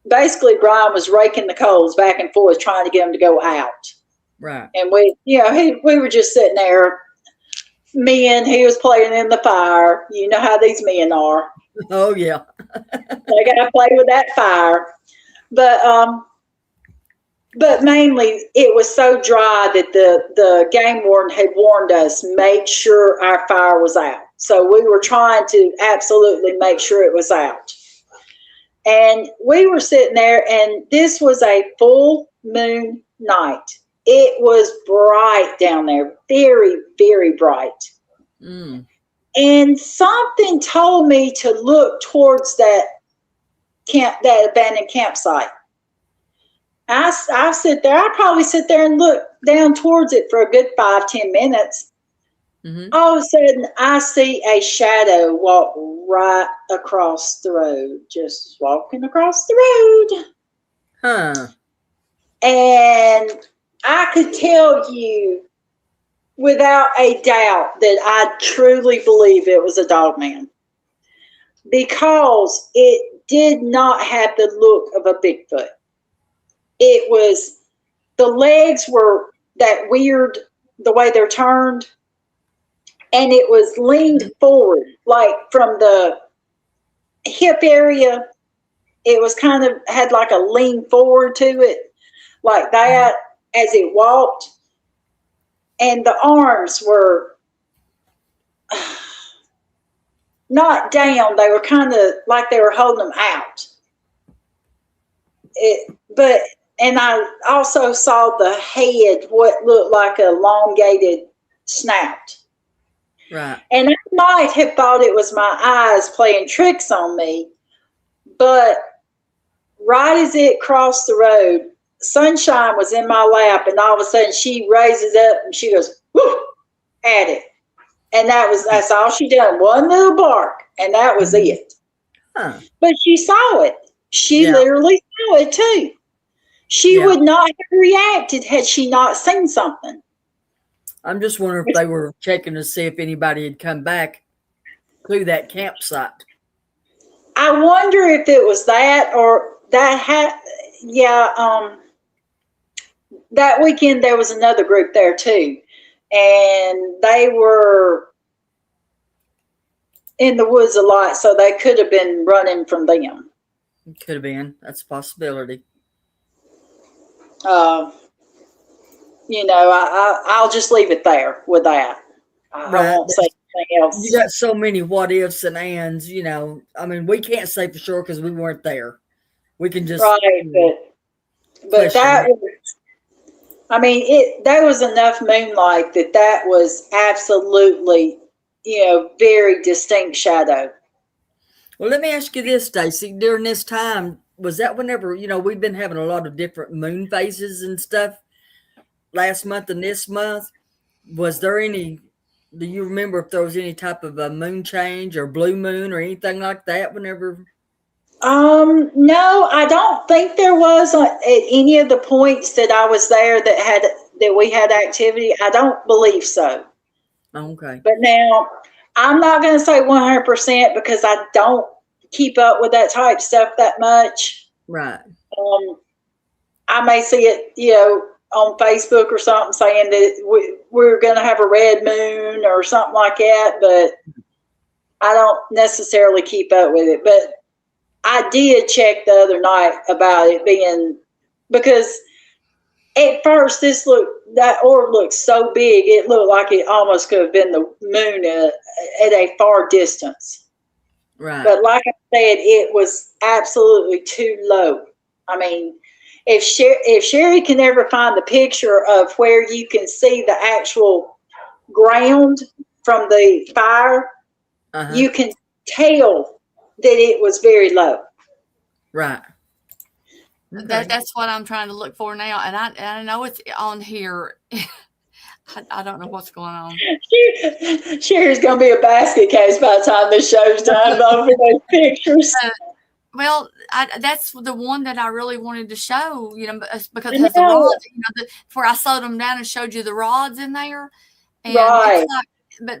basically Brian was raking the coals back and forth trying to get them to go out. Right. And we, you know, we were just sitting there. He was playing in the fire. You know how these men are. Oh, yeah. They got to play with that fire. But mainly it was so dry that the game warden had warned us, make sure our fire was out. So we were trying to absolutely make sure it was out. And we were sitting there, and this was a full moon night. It was bright down there, very, very bright. Mm. And something told me to look towards that abandoned campsite. I sit there. I probably sit there and look down towards it for a good 5-10 minutes. Mm-hmm. All of a sudden, I see a shadow walk right across the road, just walking across the road. Huh. And I could tell you without a doubt that I truly believe it was a dog man, because it did not have the look of a Bigfoot. It was, the legs were that weird, the way they're turned, and it was leaned forward, like from the hip area. It was kind of, had like a lean forward to it, like that as it walked. And the arms were not down. They were kind of like they were holding them out. And I also saw the head, what looked like an elongated snout. Right. And I might have thought it was my eyes playing tricks on me, but right as it crossed the road, Sunshine was in my lap, and all of a sudden she raises up and she goes, whoo, at it. And that's all she done. One little bark, and that was it. Huh. But she saw it. She literally saw it too. She would not have reacted had she not seen something. I'm just wondering if they were checking to see if anybody had come back to that campsite. I wonder if it was that or that that weekend there was another group there too. And they were in the woods a lot, so they could have been running from them. Could have been. That's a possibility. I'll just leave it there with that. I won't say anything else. You got so many what ifs and ands, I mean, we can't say for sure because we weren't there. We can just but that was, there was enough moonlight that was absolutely, very distinct shadow. Well, let me ask you this, Stacey. During this time, was that whenever, we've been having a lot of different moon phases and stuff last month and this month? Was there any, do you remember if there was any type of a moon change or blue moon or anything like that whenever? No, I don't think there was at any of the points that I was there that we had activity. I don't believe so. Okay. But now I'm not going to say 100% because I don't keep up with that type stuff that much. Right. I may see it, on Facebook or something saying that we're going to have a red moon or something like that, but I don't necessarily keep up with it. But I did check the other night about it being, because at first that orb looked so big, it looked like it almost could have been the moon at a far distance. Right. But like I said, it was absolutely too low. I mean, if Sherry can ever find the picture of where you can see the actual ground from the fire, you can tell that it was very low. Right. Okay. That's what I'm trying to look for now, and I know it's on here. I don't know what's going on. Sherry's going to be a basket case by the time this show's done over those pictures. Well, that's the one that I really wanted to show, because it has the rods, where I sewed them down and showed you the rods in there. And right. It's like,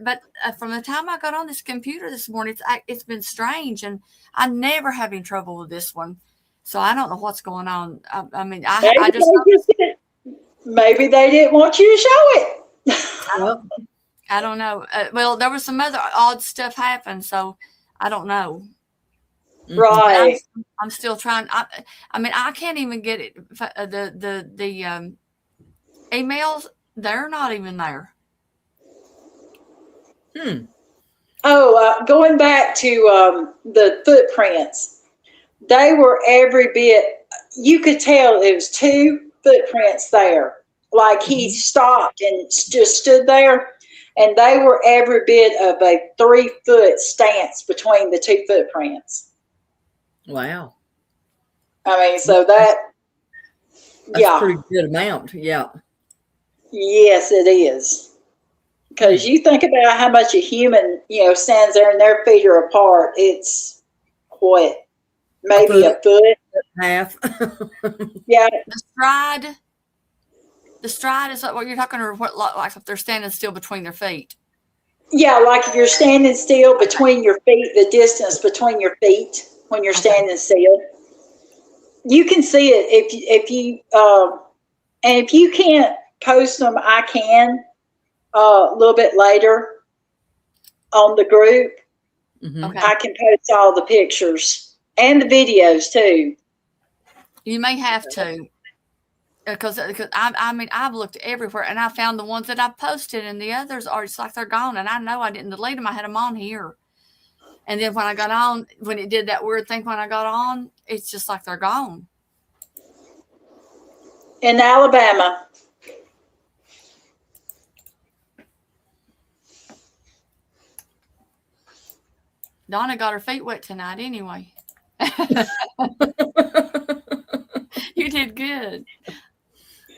but from the time I got on this computer this morning, it's been strange, and I never have any trouble with this one. So I don't know what's going on. Maybe they didn't want you to show it. I don't know. Well, there was some other odd stuff happen, so I don't know. Right. I'm still trying. I can't even get it. The emails, they're not even there. Oh, going back to the footprints, they were every bit. You could tell it was two footprints there. Like he stopped and just stood there, and they were every bit of a 3-foot stance between the two footprints. Wow. I mean, so that's a pretty good amount. Yeah. Yes, it is. Because you think about how much a human, stands there and their feet are apart. It's what? Maybe a foot? Half. Yeah. The stride is what you're talking, or what, like if they're standing still between their feet? Yeah, like if you're standing still between your feet, the distance between your feet when you're standing still. You can see it if you and if you can't post them, I can a little bit later on the group. Okay. I can post all the pictures and the videos too. You may have to, because I've looked everywhere and I found the ones that I posted, and the others are just like they're gone. And I know I didn't delete them. I had them on here. And then when I got on, when it did that weird thing when I got on, it's just like they're gone. In Alabama. Donna got her feet wet tonight anyway. You did good.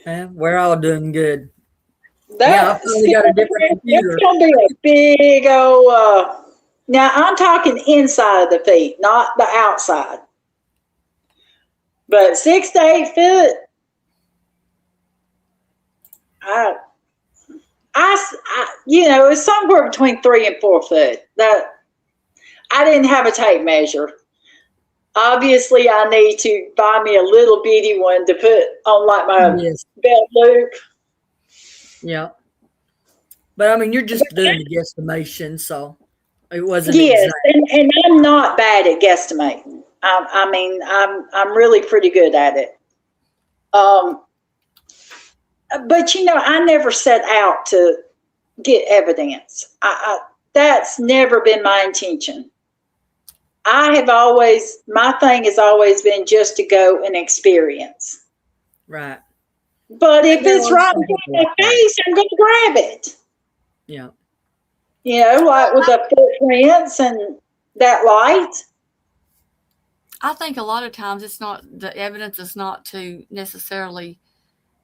Yeah, we're all doing good. That's I finally got a different computer. It's gonna be a big old. Now I'm talking inside of the feet, not the outside. But 6 to 8 foot. It's somewhere between 3 and 4 foot. That I didn't have a tape measure. Obviously, I need to buy me a little bitty one to put on like my belt loop. Yeah. But I mean, you're just doing a guesstimation, so it wasn't Yes, exact. and I'm not bad at guesstimating. I'm really pretty good at it. But I never set out to get evidence. That's never been my intention. My thing has always been just to go and experience. Right. But if it's right in front of my face, I'm going to grab it. Yeah. Like with the footprints and that light. I think a lot of times the evidence is not to necessarily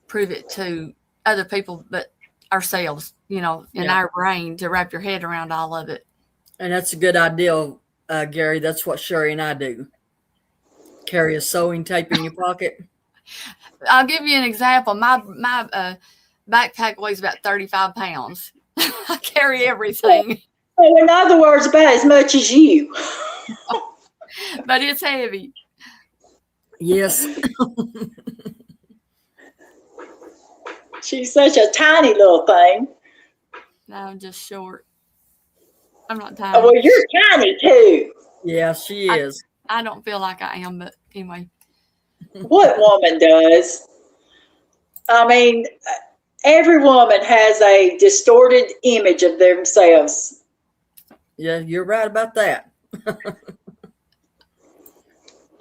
prove it to other people, but ourselves, in our brain to wrap your head around all of it. And that's a good idea, Gary. That's what Sherry and I do. Carry a sewing tape in your pocket. I'll give you an example. My backpack weighs about 35 pounds. I carry everything. So in other words, about as much as you. But it's heavy. Yes. She's such a tiny little thing. No, I'm just short. I'm not tiny. Oh, well, you're tiny too. Yeah, she is. I don't feel like I am, but anyway. What woman does? I mean, every woman has a distorted image of themselves. Yeah, you're right about that.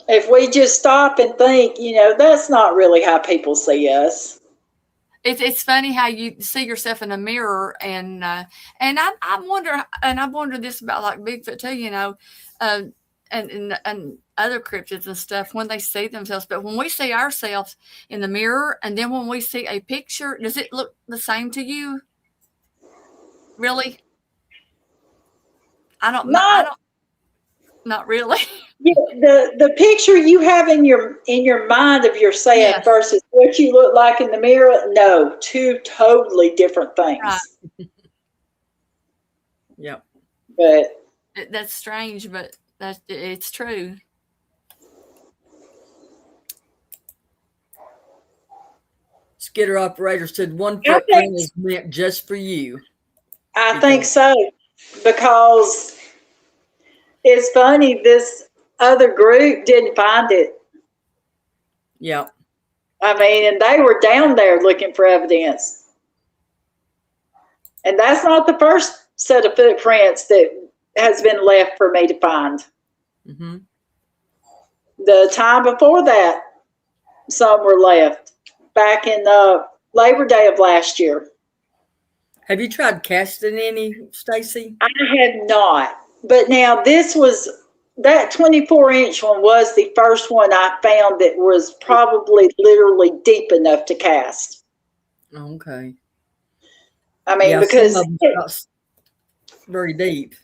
If we just stop and think, that's not really how people see us. It's funny how you see yourself in a mirror, and I wonder, and I've wondered this about like Bigfoot too, and other cryptids and stuff when they see themselves. But when we see ourselves in the mirror, and then when we see a picture, does it look the same to you? Really? Not really. Yeah, the picture you have in your mind of yourself versus what you look like in the mirror, no, two totally different things. Right. Yep. But that's strange, but it's true. Skidder operator said 1 footprint is meant just for you. I think so, because it's funny, this other group didn't find it. Yeah. I mean, and they were down there looking for evidence. And that's not the first set of footprints that has been left for me to find. Mm-hmm. The time before that, some were left back in Labor Day of last year. Have you tried casting any, Stacey? I have not. But now that 24-inch one was the first one I found that was probably literally deep enough to cast. Okay. I mean, because it's very deep.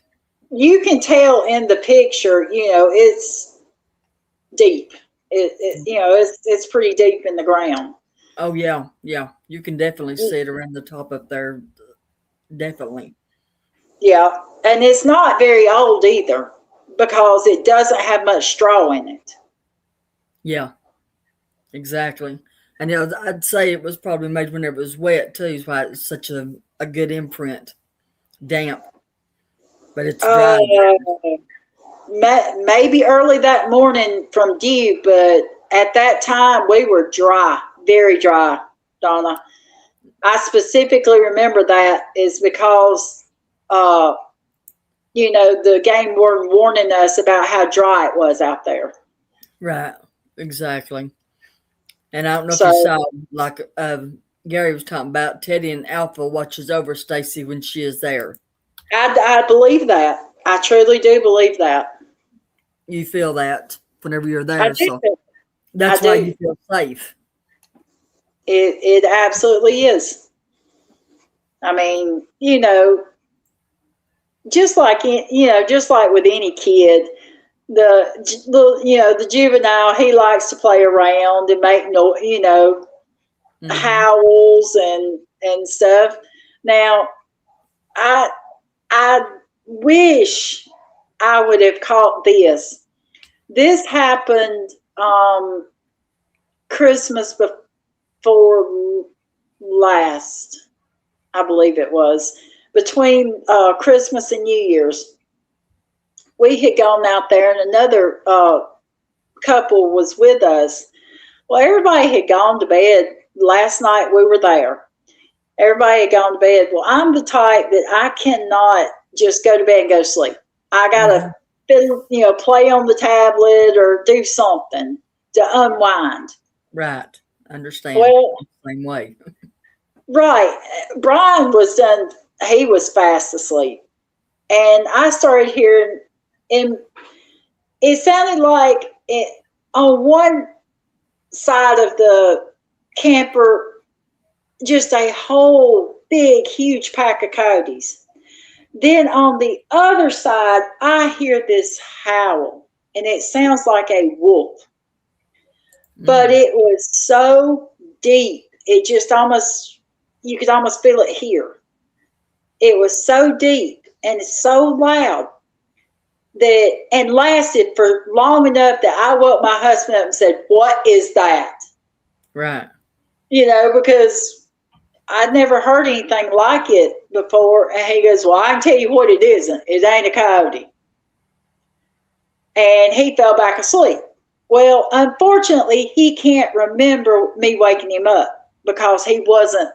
You can tell in the picture, it's deep. It's pretty deep in the ground. Oh yeah, yeah. You can definitely see it around the top up there. Definitely. Yeah, and it's not very old either, because it doesn't have much straw in it. Yeah, exactly. And I'd say it was probably made when it was wet too. Is why it's such a good imprint. Damp, but it's dry. Maybe early that morning from dew, but at that time we were dry, very dry, Donna. I specifically remember that is because, the game warden warning us about how dry it was out there. Right, exactly. And I don't know if you saw, like Gary was talking about, Teddy and Alpha watches over Stacey when she is there. I believe that. I truly do believe that. You feel that whenever you're there. I do. That's I why do. you feel safe. It absolutely is. I mean, just like just like with any kid, the juvenile, he likes to play around and make howls and stuff. Now, I wish I would have caught this. This happened Christmas before last, I believe it was, between Christmas and New Year's. We had gone out there, and another couple was with us. Well, everybody had gone to bed. Last night we were there. Everybody had gone to bed. Well, I'm the type that I cannot just go to bed and go to sleep. I gotta, play on the tablet or do something to unwind. Right. Understand. Well, Same way. right. Brian was done. He was fast asleep, and I started hearing, and it sounded like on one side of the camper, just a whole big, huge pack of coyotes. Then on the other side, I hear this howl, and it sounds like a wolf. But it was so deep, it just you could almost feel it here. It was so deep and so loud and lasted for long enough that I woke my husband up and said, "What is that?" Right. Because I'd never heard anything like it before. And he goes, "Well, I can tell you what it isn't. It ain't a coyote." And he fell back asleep. Well, unfortunately, he can't remember me waking him up because he wasn't.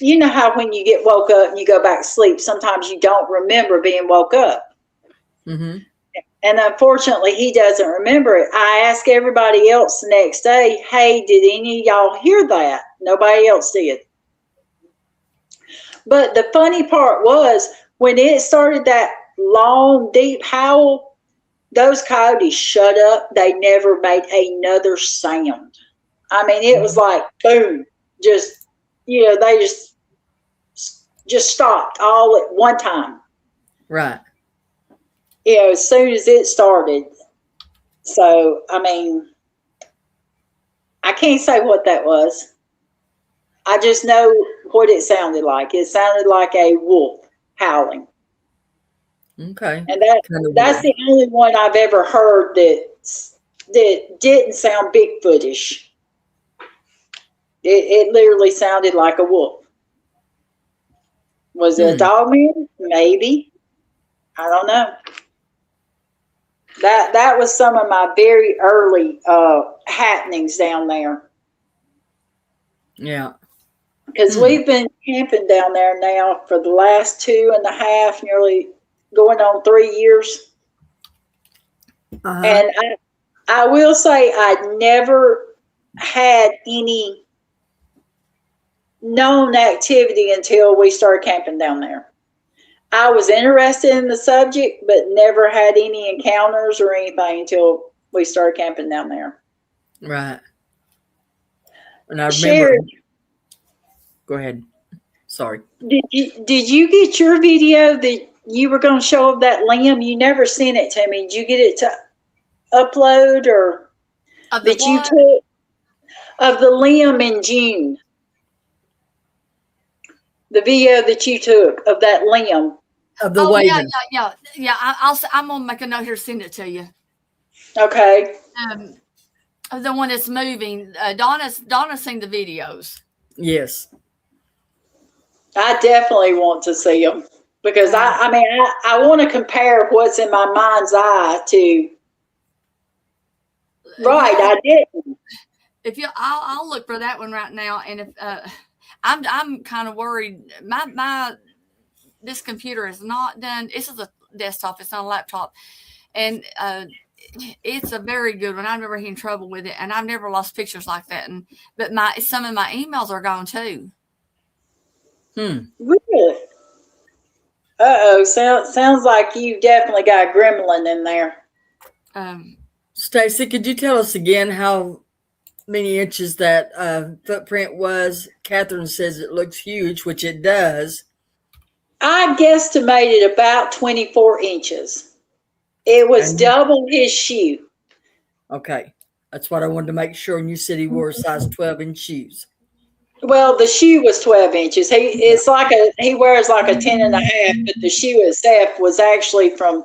You know how when you get woke up and you go back to sleep, sometimes you don't remember being woke up. Mm-hmm. And unfortunately, he doesn't remember it. I asked everybody else the next day, "Hey, did any of y'all hear that?" Nobody else did. But the funny part was when it started that long, deep howl, those coyotes shut up. They never made another sound. I mean, it was like, boom, just, they just stopped all at one time. Right. As soon as it started. So, I mean, I can't say what that was. I just know what it sounded like. It sounded like a wolf howling. Okay. And that's the only one I've ever heard that didn't sound Bigfootish. It literally sounded like a wolf. Was it a dog man? Maybe. I don't know. That was some of my very early happenings down there. Yeah. Because we've been camping down there now for the last 2.5, nearly going on 3 years. Uh-huh. And I will say I never had any known activity until we started camping down there. I was interested in the subject, but never had any encounters or anything until we started camping down there. Right. And I remember. Go ahead. Sorry. Did you get your video that you were going to show of that limb? You never sent it to me. Did you get it to upload or that you took of the limb in June? The video that you took of that limb. Of the waving. Yeah. I'm gonna make a note here, send it to you. Okay. The one that's moving. Donna's seen the videos. Yes. I definitely want to see them because I want to compare what's in my mind's eye to. Right, I didn't. I'll look for that one right now, and if I'm kind of worried. This computer is not done. This is a desktop. It's not a laptop, and it's a very good one. I've never had trouble with it, and I've never lost pictures like that. But some of my emails are gone too. Really? Uh-oh. Sounds like you definitely got a gremlin in there. Stacey, could you tell us again how many inches that footprint was? Catherine says it looks huge, which it does. I guesstimated about 24 inches. It was double his shoe. Okay. That's what I wanted to make sure. And you said he wore a size 12-inch shoes. Well, the shoe was 12 inches. He wears like a 10 and a half, but the shoe itself was actually from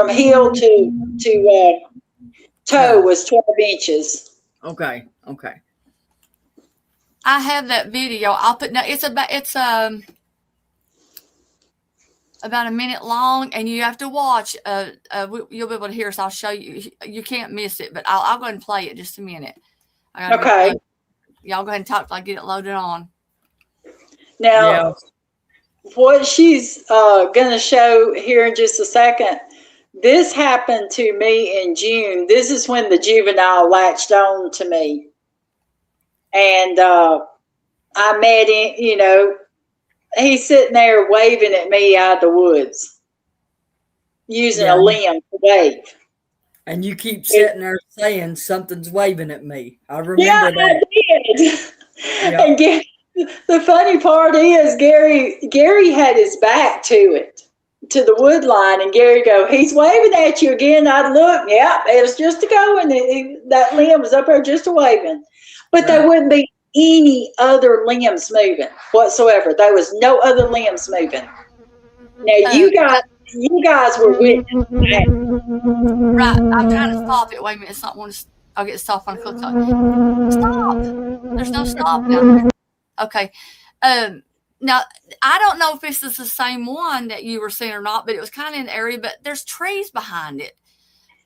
heel to toe was 12 inches. Okay. I have that video. I'll put. No, it's about a minute long, and you have to watch. You'll be able to hear us. I'll show you. You can't miss it, but I'll go ahead and play it just a minute. Okay. Y'all go ahead and talk till I get it loaded on. Now, what she's going to show here in just a second, this happened to me in June. This is when the juvenile latched on to me. And I met him, he's sitting there waving at me out of the woods, using a limb to wave. And you keep sitting there saying something's waving at me. I remember that. I did. And the funny part is Gary had his back to the wood line, and Gary go, he's waving at you again. I'd look, it was just a going. That limb was up there just a waving. But there wouldn't be any other limbs moving whatsoever. There was no other limbs moving. Now you guys were witness that. Right, I'm trying to stop it. Wait a minute, it's not one. I'll get stop on click on. Stop. There's no stop down there. Okay. Now I don't know if this is the same one that you were seeing or not, but it was kind of in the area. But there's trees behind it.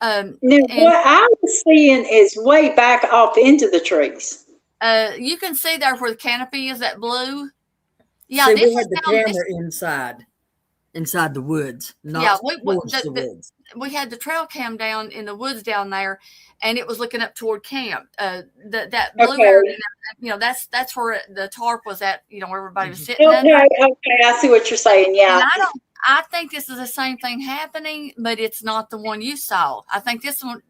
Now, what I was seeing is way back off into the trees. You can see there where the canopy is, that blue. Yeah, see, we had the camera inside the woods. Not the woods. We had the trail cam down in the woods down there, and it was looking up toward camp. That blue area, that's where the tarp was at. Where everybody was sitting. Okay, I see what you're saying. Yeah. And I think this is the same thing happening, but it's not the one you saw. I think this one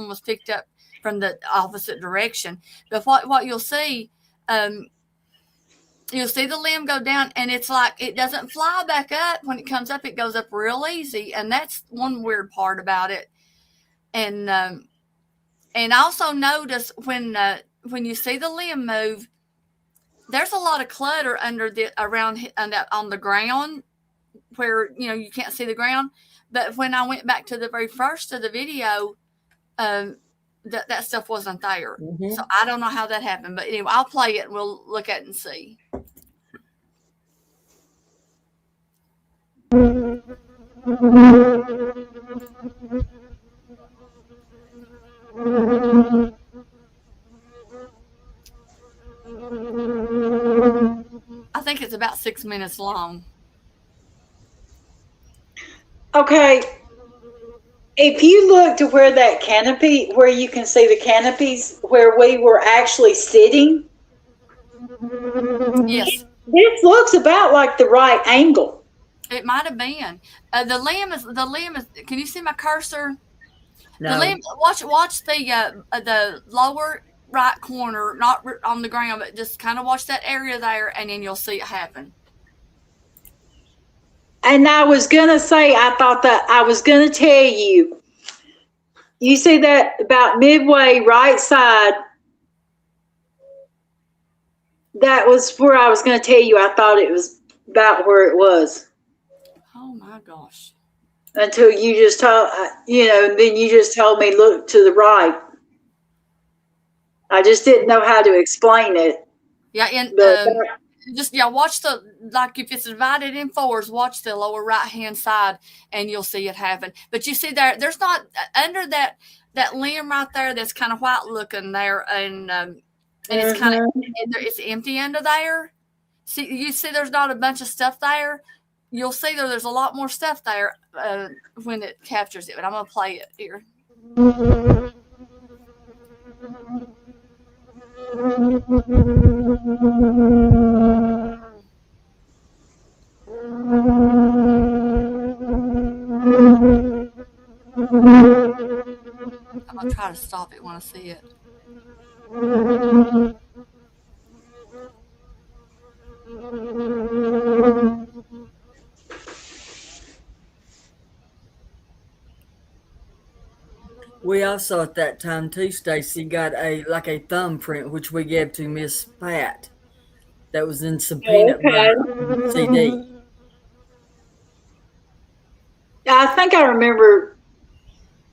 was picked up from the opposite direction. But what you'll see the limb go down, and it's like it doesn't fly back up. When it comes up, it goes up real easy, and that's one weird part about it. And also notice when you see the limb move, there's a lot of clutter around on the ground where you can't see the ground. But when I went back to the very first of the video, that stuff wasn't there. Mm-hmm. So I don't know how that happened, but anyway, I'll play it and we'll look at it and see. I think it's about 6 minutes long. Okay. If you look to where that canopy, where you can see the canopies, where we were actually sitting. Yes. This looks about like the right angle. It might have been. The limb is. Can you see my cursor? No. The limb. Watch the lower right corner, not on the ground, but just kind of watch that area there, and then you'll see it happen. And I was gonna say, I thought that I was gonna tell you. You see that about midway right side. That was where I was gonna tell you. I thought it was about where it was. Oh my gosh. Until you just told, then you just told me look to the right. I just didn't know how to explain it. Yeah, and watch if it's divided in fours, watch the lower right hand side, and you'll see it happen. But you see there's not under that limb right there that's kind of white looking there, and it's kind of it's empty under there. You see there's not a bunch of stuff there. You'll see there's a lot more stuff there when it captures it. But I'm gonna play it here. I'm gonna try to stop it when I see it. We also at that time too, Stacey, got a thumbprint which we gave to Miss Pat that was in some peanut Okay. butter CD. I think I remember,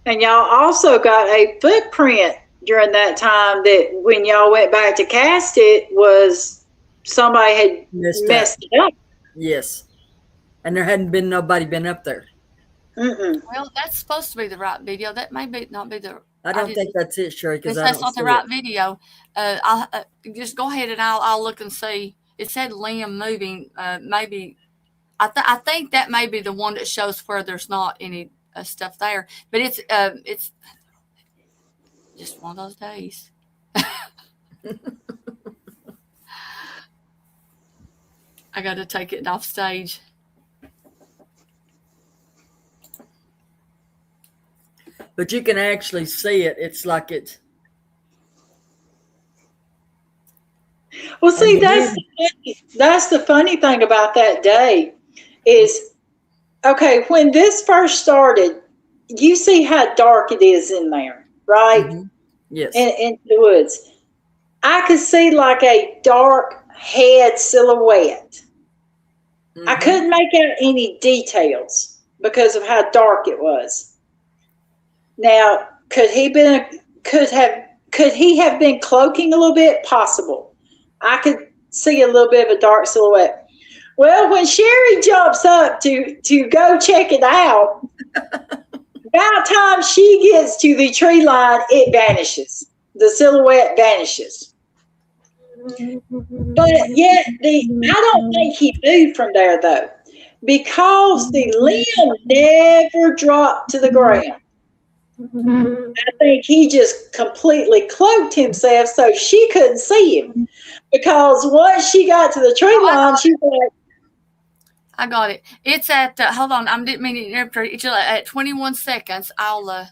and y'all also got a footprint during that time that when y'all went back to cast it was somebody had messed it up. Yes. And there hadn't been nobody been up there. Well, that's supposed to be the right video. That may not be the. I don't think that's it, Sherry, because that's not the right video. I'll just go ahead and I'll look and see. It said Liam moving. Maybe I think that may be the one that shows where there's not any stuff there. But it's just one of those days. I got to take it off stage. But you can actually see it. It's like it's. Well, see, that's the funny thing about that day is, okay, when this first started, you see how dark it is in there, right? Mm-hmm. Yes. In the woods. I could see like a dark head silhouette. Mm-hmm. I couldn't make out any details because of how dark it was. Now, could he have been cloaking a little bit? Possible. I could see a little bit of a dark silhouette. Well, when Sherry jumps up to go check it out, about time she gets to the tree line, it vanishes. The silhouette vanishes. But yet, I don't think he moved from there though, because the limb never dropped to the ground. I think he just completely cloaked himself so she couldn't see him. Because once she got to the tree line, she was like, I got it. It's at, hold on, I didn't mean to interrupt. It's at 21 seconds. I'll,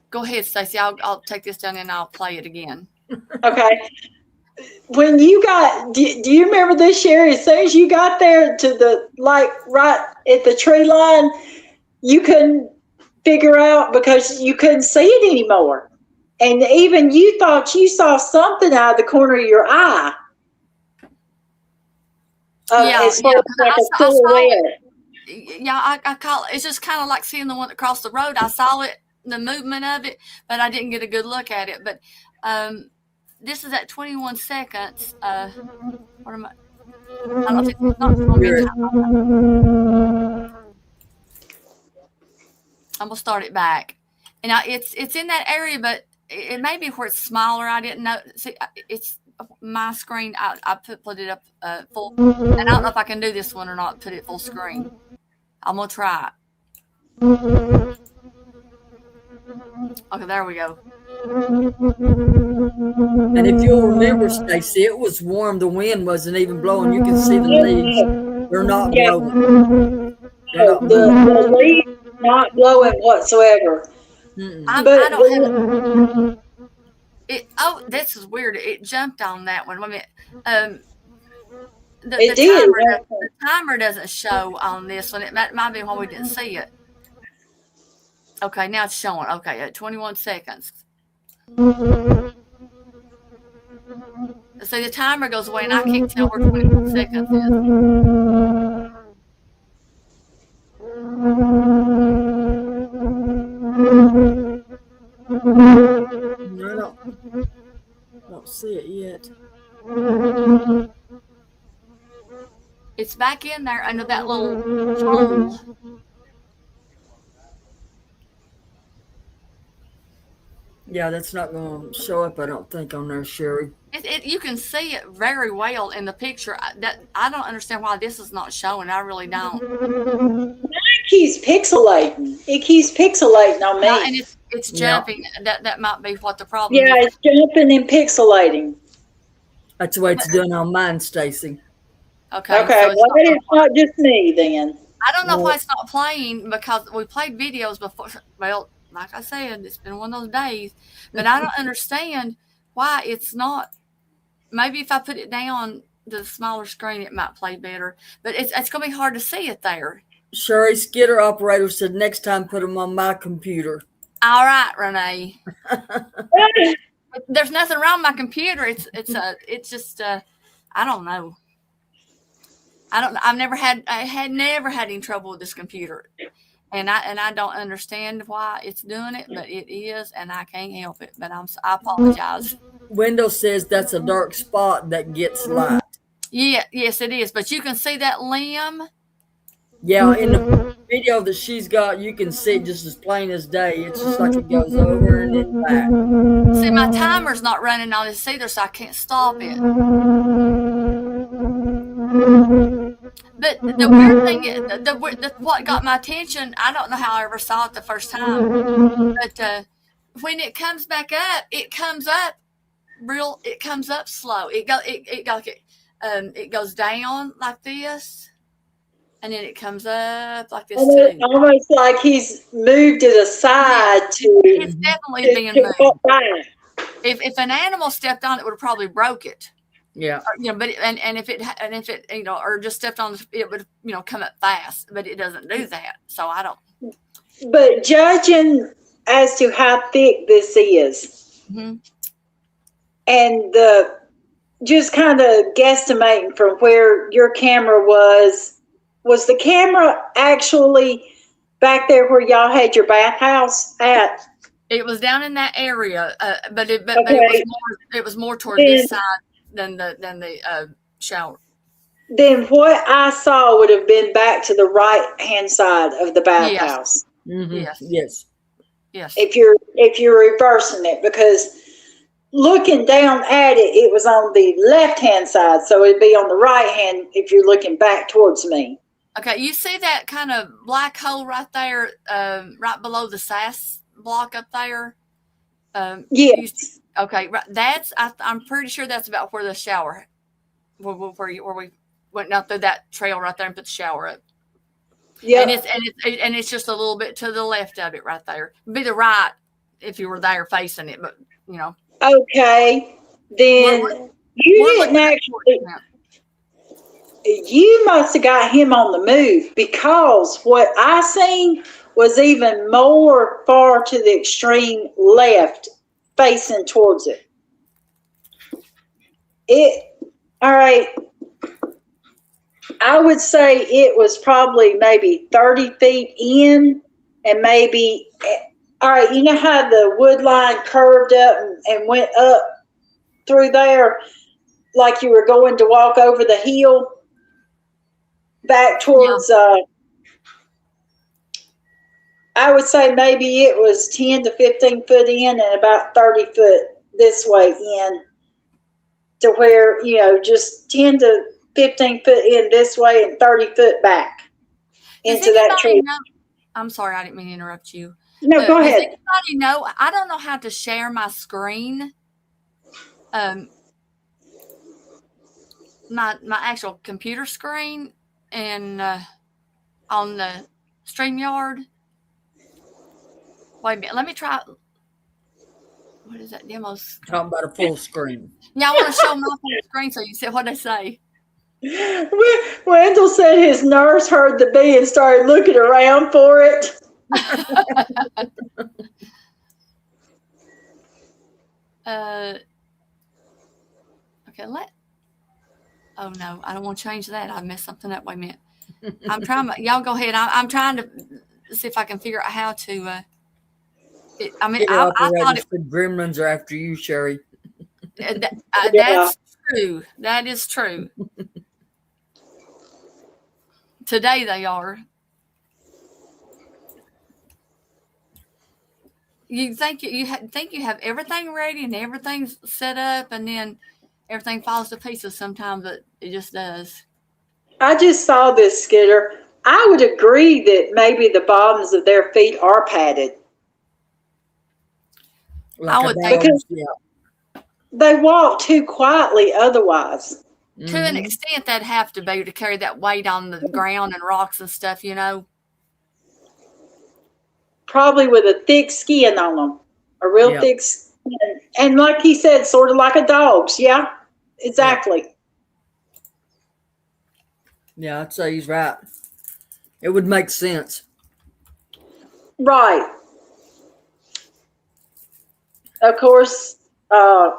go ahead, Stacey. I'll take this down and I'll play it again. Okay. When you got, do you remember this, Sherry? As soon as you got there to the, like, right at the tree line, you couldn't figure out because you couldn't see it anymore. And even you thought you saw something out of the corner of your eye. As far as like a silhouette. Yeah, I call it, it's just kind of like seeing the one across the road. I saw it, the movement of it, but I didn't get a good look at it. But this is at 21 seconds. What am I don't know if it's not for me. I'm gonna start it back, and it's in that area, but it may be where it's smaller. I didn't know. See, it's my screen. I put it up full, and I don't know if I can do this one or not. Put it full screen. I'm gonna try it. Okay, there we go. And if you'll remember, Stacey, it was warm. The wind wasn't even blowing. You can see the leaves. They're not blowing. The leaves not blowing whatsoever. I don't have it. Oh, this is weird. It jumped on that one. Wait a minute. The timer doesn't show on this one. It might be when we didn't see it. Okay, now it's showing. Okay, at 21 seconds. So the timer goes away, and I can't tell where 21 seconds is. I don't see it yet. It's back in there under that little hole. Yeah, that's not going to show up, I don't think, on there, Sherry. You can see it very well in the picture. I don't understand why this is not showing. I really don't. It keeps pixelating. It keeps pixelating on me. And it's jumping. Yeah. That might be what the problem is. Yeah, it's jumping and pixelating. That's the way it's done on mine, Stacey. Okay. Okay, So well, it's not just me then. I don't know why it's not playing, because we played videos before. Well, like I said, it's been one of those days. But I don't understand why it's not. Maybe if I put it down to the smaller screen, it might play better. But it's going to be hard to see it there. Sherry Skidder operator said next time put them on my computer. All right, Renee. There's nothing wrong with my computer. It's just I don't know. I had never had any trouble with this computer, and I don't understand why it's doing it, but it is, and I can't help it. But I apologize. Windows says that's a dark spot that gets light. Yeah, yes, it is. But you can see that limb. Yeah, in the video that she's got, you can see just as plain as day. It's just like it goes over and then back. See, my timer's not running on this either, so I can't stop it. But the weird thing, what got my attention, I don't know how I ever saw it the first time, but when it comes back up, it comes up slow. It goes down like this, and then it comes up like this too. Almost like he's moved it aside to. It's definitely being moved. If an animal stepped on it, would have probably broke it. Yeah. But if it or just stepped on it, would come up fast. But it doesn't do that, so I don't. But judging as to how thick this is, and just kind of guesstimating from where your camera was the camera actually back there where y'all had your bathhouse at? It was down in that area, but it was more toward this side than the shower. Then what I saw would have been back to the right hand side of the bathhouse. Yes. If you're reversing it, because looking down at it, it was on the left hand side, so it'd be on the right hand if you're looking back towards me. Okay, you see that kind of black hole right there, right below the SAS block up there? Yes. Okay, right. I'm pretty sure that's about where the shower, where we went down through that trail right there and put the shower up. Yeah, and it's just a little bit to the left of it right there. It'd be the right if you were there facing it, but Okay, then you didn't actually. You must have got him on the move, because what I seen was even more far to the extreme left, facing towards it. All right. I would say it was probably maybe 30 feet in, and maybe, all right, you know how the wood line curved up and went up through there, like you were going to walk over the hill back towards, I would say maybe it was 10 to 15 foot in and about 30 foot this way in, to where, just 10 to 15 foot in this way and 30 foot back into that tree. I'm sorry, I didn't mean to interrupt you. No, go ahead. Does anybody know? I don't know how to share my screen. My actual computer screen and on the StreamYard. Wait a minute, let me try. What is that demo? Talking about a full screen. Yeah, I want to show my full screen so you see what they say. Wendell said his nurse heard the bee and started looking around for it. Okay, oh no, I don't want to change that. I messed something up. Wait a minute. I'm trying. Y'all go ahead. I'm trying to see if I can figure out how to. I thought gremlins are after you, Sherry. That's true. That is true. Today they are. You think you have everything ready and everything's set up, and then everything falls to pieces sometimes, but it just does. I just saw this, Skidder. I would agree that maybe the bottoms of their feet are padded. I would think, because they walk too quietly otherwise. To an extent, they'd have to be to carry that weight on the ground and rocks and stuff, probably with a thick skin on them, a real Yep. thick skin. And like he said, sort of like a dog's. Yeah, exactly. Yeah, I'd say he's right. It would make sense. Right. Of course, Oh,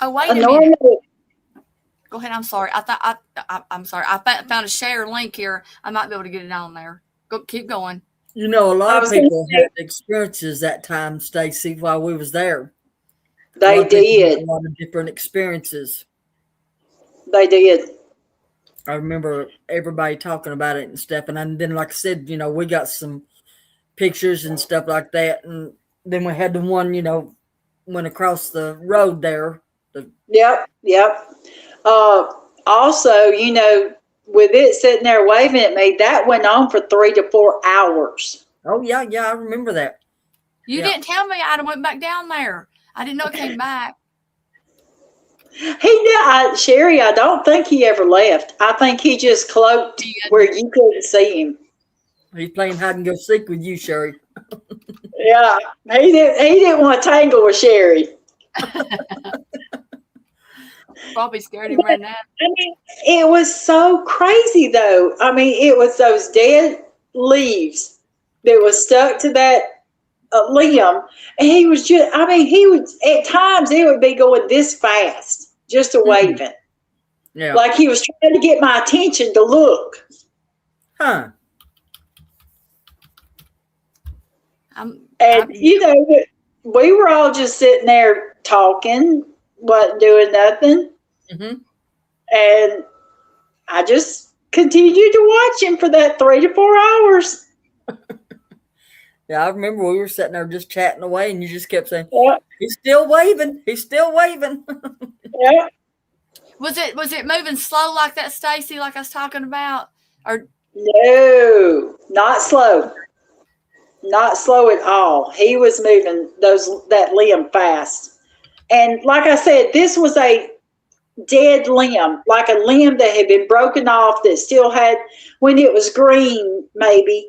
wait a minute. normally, Go ahead. I'm sorry. I'm sorry. I found a share link here. I might be able to get it on there. Keep going. You know, a I lot of was gonna people say- had experiences that time, Stacey, while we was there. A they lot of people had did. a lot of different experiences. They did. I remember everybody talking about it and stuff. And then, like I said, you know, we got some pictures and stuff like that. And then we had the one, you know, went across the road there. Yep. Also, you know, with it sitting there waving at me, that went on for 3 to 4 hours. Oh, yeah, I remember that. You Yeah. didn't tell me I went back down there. I didn't know it came back. Sherry, I don't think he ever left. I think he just cloaked where you couldn't see him. He's playing hide and go seek with you, Sherry. Yeah, he didn't want to tangle with Sherry. Probably scared him right now. I mean, it was so crazy, though. I mean, it was those dead leaves that was stuck to that limb, and he was just. I mean, he would at times it would be going this fast, just a waving, Yeah. like he was trying to get my attention to look. Huh. And you know, we were all just sitting there talking, wasn't doing nothing. Mm-hmm. And I just continued to watch him for that 3 to 4 hours. Yeah, I remember we were sitting there just chatting away, and you just kept saying, Yeah. "He's still waving. He's still waving." Yeah. Was it moving slow like that, Stacey, like I was talking about? Or No, not slow. Not slow at all. He was moving that limb fast. And like I said, this was a dead limb, like a limb that had been broken off that still had, when it was green maybe,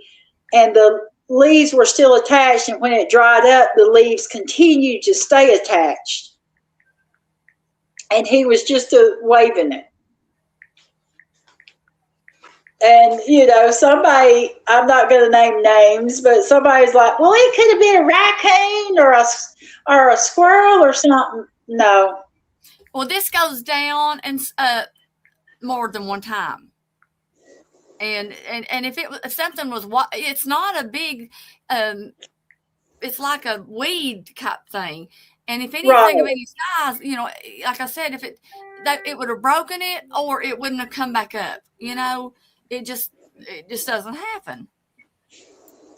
and the leaves were still attached, and when it dried up, the leaves continued to stay attached. And he was just waving it. And, you know, somebody, I'm not going to name names, but somebody's like, well, it could have been a raccoon or a squirrel or something. No. well, this goes down and more than one time. And if something was, it's not a big, it's like a weed type thing. And if anything of any size, you know, like I said, if it would have broken it, or it wouldn't have come back up. You know, it just doesn't happen.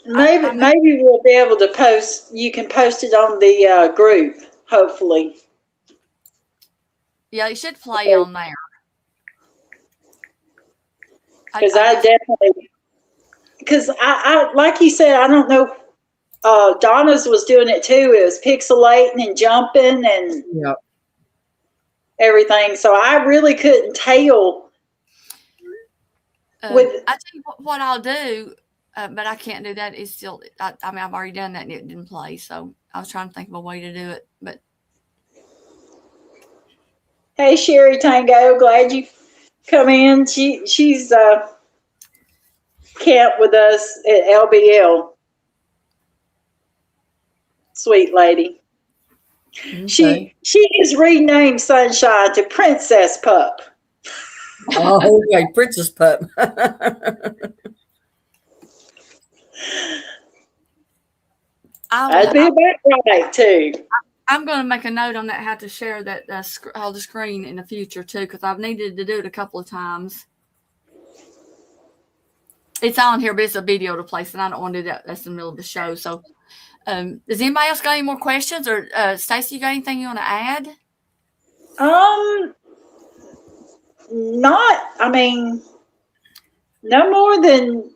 Maybe we'll be able to post. You can post it on the group, hopefully. Yeah, you should play on there. Because I like you said, I don't know. Donna's was doing it too. It was pixelating and jumping and everything. So I really couldn't tell. I tell you what I'll do, but I can't do that. It's still, I mean, I've already done that and it didn't play. So I was trying to think of a way to do it. But hey, Sherry Tango, glad you come in. She's camp with us at LBL. Sweet lady. Okay. She is renamed Sunshine to Princess Pup. Oh, okay, Princess Pup. I'd be about right too. I'm going to make a note on that, how to share that all the screen in the future too, because I've needed to do it a couple of times. It's on here, but it's a video to place, and I don't want to do that. That's in the middle of the show. So, does anybody else got any more questions, or Stacey, you got anything you want to add? I mean, no more than,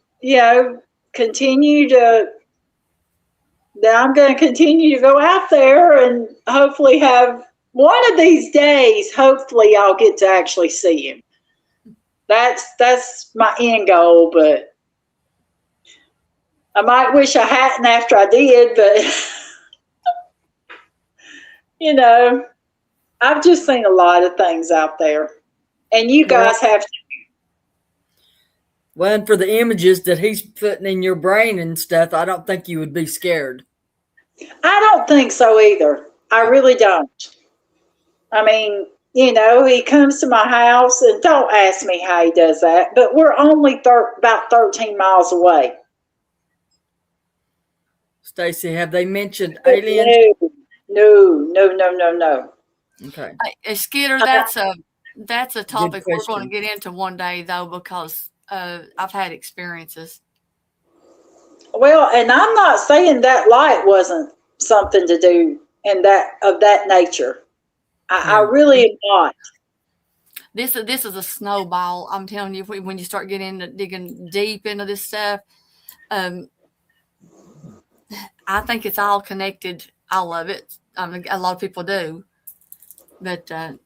continue to. I'm going to continue to go out there and hopefully have one of these days. Hopefully, I'll get to actually see him. That's my end goal, but I might wish I hadn't after I did, but you know, I've just seen a lot of things out there, and you guys have to. Well, and for the images that he's putting in your brain and stuff, I don't think you would be scared. I don't think so either. I really don't. I mean, you know, he comes to my house, and don't ask me how he does that, but we're only about 13 miles away. Stacey, have they mentioned aliens? No. Okay. Skeeter, that's a topic we're going to get into one day, though, because I've had experiences. Well, and I'm not saying that light wasn't something to do of that nature. I really am not. This is a snowball. I'm telling you, when you start digging deep into this stuff, I think it's all connected. All of it. I mean, a lot of people do, but the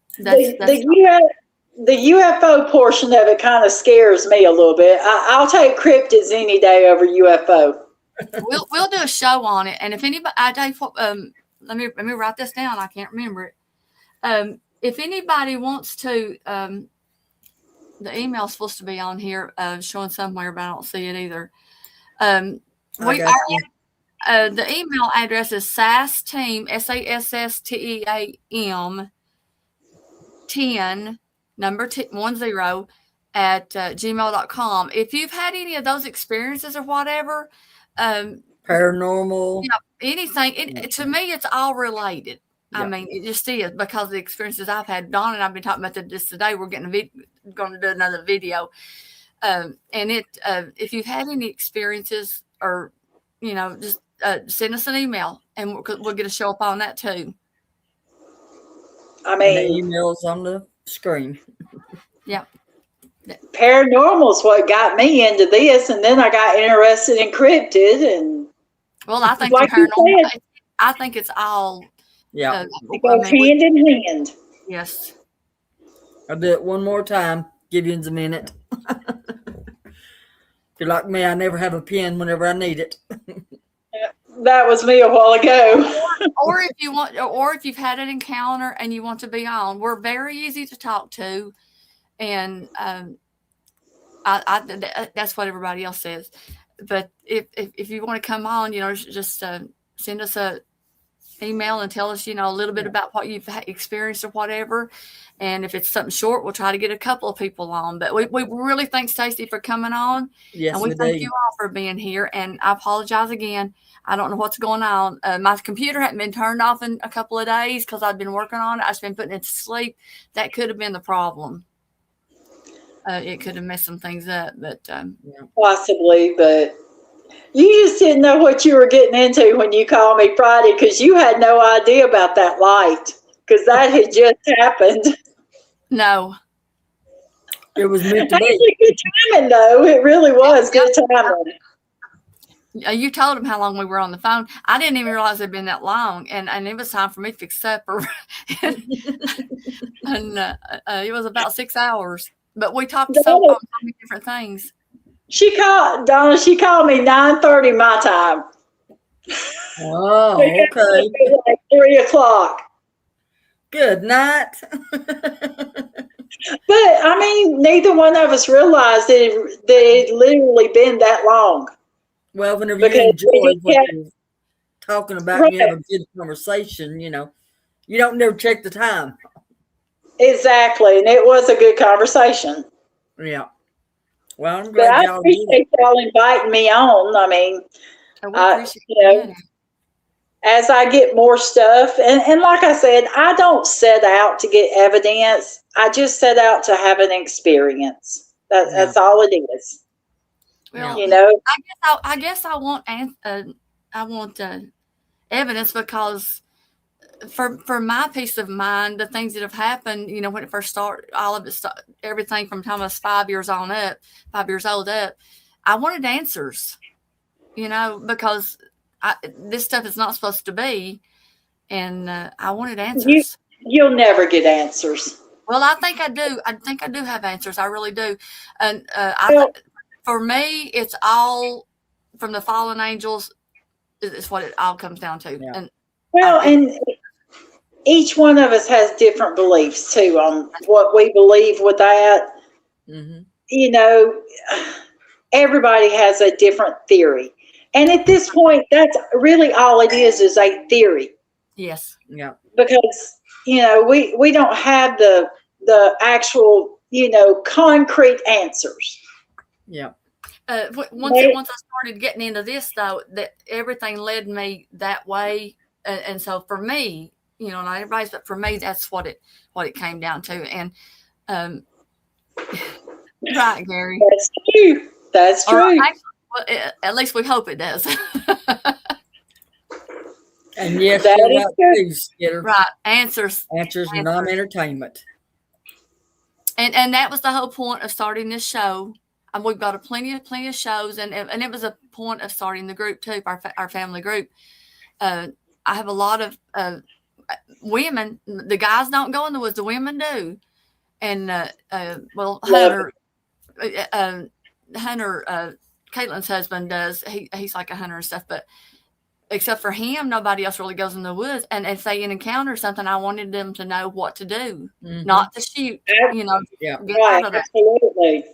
UFO portion of it kind of scares me a little bit. I'll take cryptids any day over UFO. We'll do a show on it, and if anybody, let me write this down. I can't remember it. If anybody wants to, the email's supposed to be on here, showing somewhere, but I don't see it either. The email address is SASSTEAM, SASSTEAM 10 number 10 at gmail.com. If you've had any of those experiences or whatever, paranormal, anything, to me, it's all related. Yeah. I mean, it just is, because of the experiences I've had. Dawn and I've been talking about this today. We're going to do another video. And if you've had any experiences, or, you know, just send us an email, and we'll get a show up on that too. I mean, the email's on the screen. Yeah. Paranormal's what got me into this, and then I got interested in cryptid. And well, I think like paranormal. I think it's all. Yeah, it goes hand in hand. Yes. I'll do it one more time. Give you a minute. If you're like me, I never have a pen whenever I need it. That was me a while ago. or if you want, or if you've had an encounter and you want to be on, we're very easy to talk to, and that's what everybody else says. But if you want to come on, you know, just send us a email and tell us, you know, a little bit about what you've experienced or whatever. And if it's something short, we'll try to get a couple of people on. But we really thank Stacey for coming on. Yes, and we thank you all for being here. And I apologize again. I don't know what's going on. My computer hadn't been turned off in a couple of days because I've been working on it. I've been putting it to sleep. That could have been the problem. It could have messed some things up, but possibly. But you just didn't know what you were getting into when you called me Friday, because you had no idea about that light, because that had just happened. No. It was meant to be. Good timing, though. It really was good timing. You told him how long we were on the phone. I didn't even realize it'd been that long, and it was time for me to fix supper. and it was about 6 hours. But we talked so many different things. Donna, she called me 9:30 my time. Oh, okay. Like 3:00. Good night. But I mean, neither one of us realized that it had literally been that long. Well, whenever you enjoy what you're talking about, and you have a good conversation, you know, you don't never check the time. Exactly, and it was a good conversation. Yeah. Well, I'm glad I appreciate y'all inviting me on. I mean, you know, as I get more stuff, and like I said, I don't set out to get evidence. I just set out to have an experience. That's all it is. Well, you know, I guess I want evidence, because for my peace of mind, the things that have happened, you know, when it first started, all of it, everything from the time I was 5 years old up, I wanted answers, you know, because this stuff is not supposed to be, and I wanted answers. You'll never get answers. Well, I think I do. I think I do have answers. I really do. And for me, it's all from the fallen angels is what it all comes down to. Yeah. And and each one of us has different beliefs too on what we believe with that. Mm-hmm. You know, everybody has a different theory. And at this point, that's really all it is a theory. yes. Yeah. Because, you know, we don't have the actual, you know, concrete answers. Yeah. Once I started getting into this, though, that everything led me that way, and so for me, you know, not everybody's, but for me, that's what it came down to. And right, Gary, That's true. That's true. Actually, well, at least we hope it does. And yes, That you're is right, true. too, Skitter. Right, answers, non-entertainment. and that was the whole point of starting this show. And we've got plenty of shows, and it was a point of starting the group too, our family group. I have a lot of women. The guys don't go in the woods; the women do. And well, Hunter, Caitlin's husband does. He's like a hunter and stuff, but except for him, nobody else really goes in the woods. And if they encounter something, I wanted them to know what to do, not to shoot. You know, Yeah. get Right, out of that. absolutely.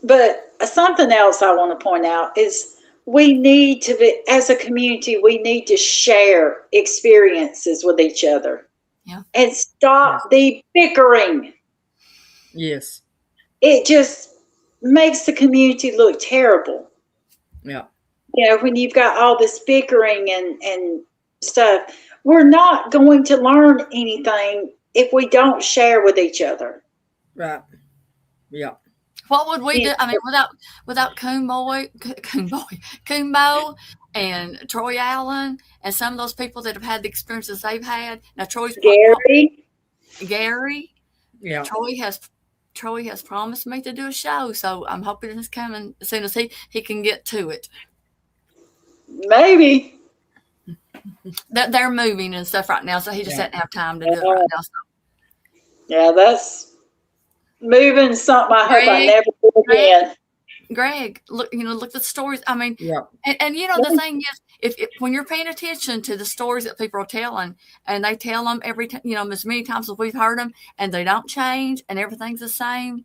But something else I want to point out is we need to be, as a community, we need to share experiences with each other. Yeah. And stop the bickering. Yes. It just makes the community look terrible. Yeah. You know, when you've got all this bickering and stuff, we're not going to learn anything if we don't share with each other. Right. Yeah. What would we do? I mean, without Coombo and Troy Allen and some of those people that have had the experiences they've had. Now, Gary, Yeah. Troy has promised me to do a show, so I'm hoping it's coming as soon as he can get to it. Maybe. They're moving and stuff right now, so he just doesn't have time to do it right now. So. Yeah, that's moving something I hope I never do again. Greg, look at the stories. I mean, Yeah. And you know, the thing is, if when you're paying attention to the stories that people are telling, and they tell them every time, you know, as many times as we've heard them, and they don't change, and everything's the same,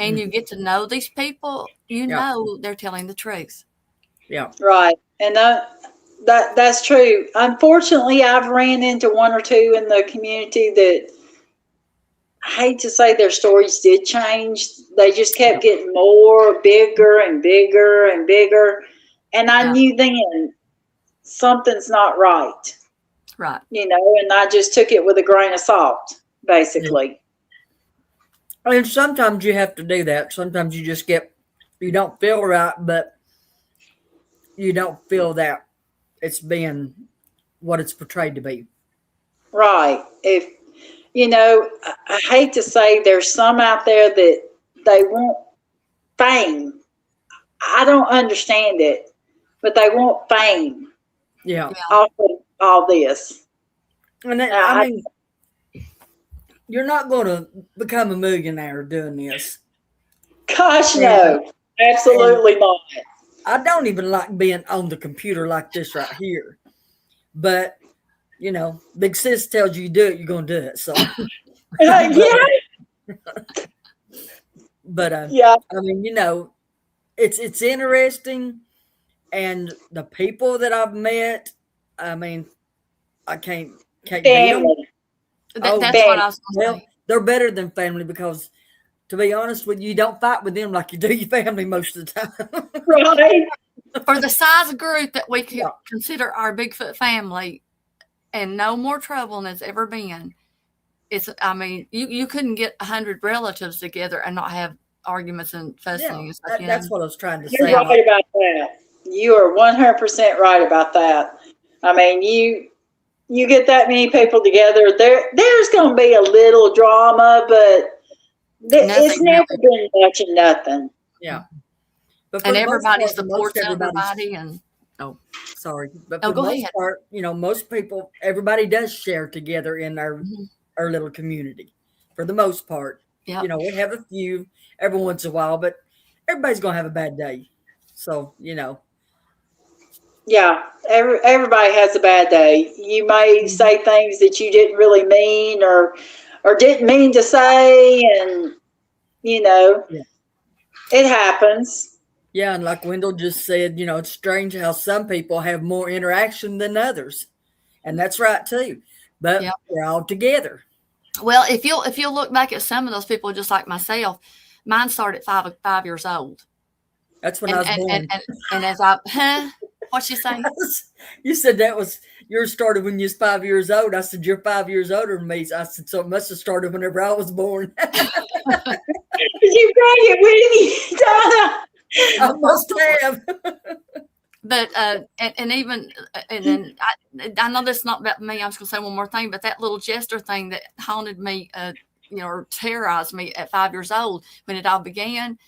and you get to know these people, you know they're telling the truth. Yeah. Right. And that's true. Unfortunately, I've ran into one or two in the community that, I hate to say, their stories did change. They just kept getting bigger and bigger and bigger. And I knew then something's not right. Right. You know, and I just took it with a grain of salt, basically. And sometimes you have to do that. Sometimes you just you don't feel right, but you don't feel that it's being what it's portrayed to be. Right. If, you know, I hate to say there's some out there that they want fame. I don't understand it, but they want fame. Yeah. Off of all this. And then, I mean, you're not going to become a millionaire doing this. Gosh, no. Absolutely not. I don't even like being on the computer like this right here. But, you know, Big Sis tells you do it, you're going to do it. So, But, I mean, you know, it's interesting. And the people that I've met, I mean, I can't beat them. That's what I was going to say. They're better than family because, to be honest with you, you don't fight with them like you do your family most of the time. Right. For the size of group that we consider our Bigfoot family, and no more trouble than it's ever been. I mean, you couldn't get 100 relatives together and not have arguments and fussing and stuff. That's what I was trying to say. You're right about that. You are 100% right about that. I mean, you get that many people together, there's going to be a little drama, but it's never been much of nothing. Yeah. And everybody supports everybody. And sorry, but for the most part, you know, most people, everybody does share together in our little community. For the most part, you know, we have a few every once in a while, but everybody's gonna have a bad day. So, you know, Yeah, everybody has a bad day. You may say things that you didn't really mean or didn't mean to say, and Yeah. it happens. Yeah, and like Wendell just said, it's strange how some people have more interaction than others, and that's right too. But Yep. we're all together. Well, if you'll look back at some of those people, just like myself, mine started at 5 years old. That's when I was born. And as what'd you say? You said yours started when you was 5 years old. I said, you're 5 years older than me. I said, so it must have started whenever I was born. You bring it with you, Donna. I must have. But then I know that's not about me. I'm just gonna say one more thing. But that little jester thing that haunted me, or terrorized me at 5 years old when it all began.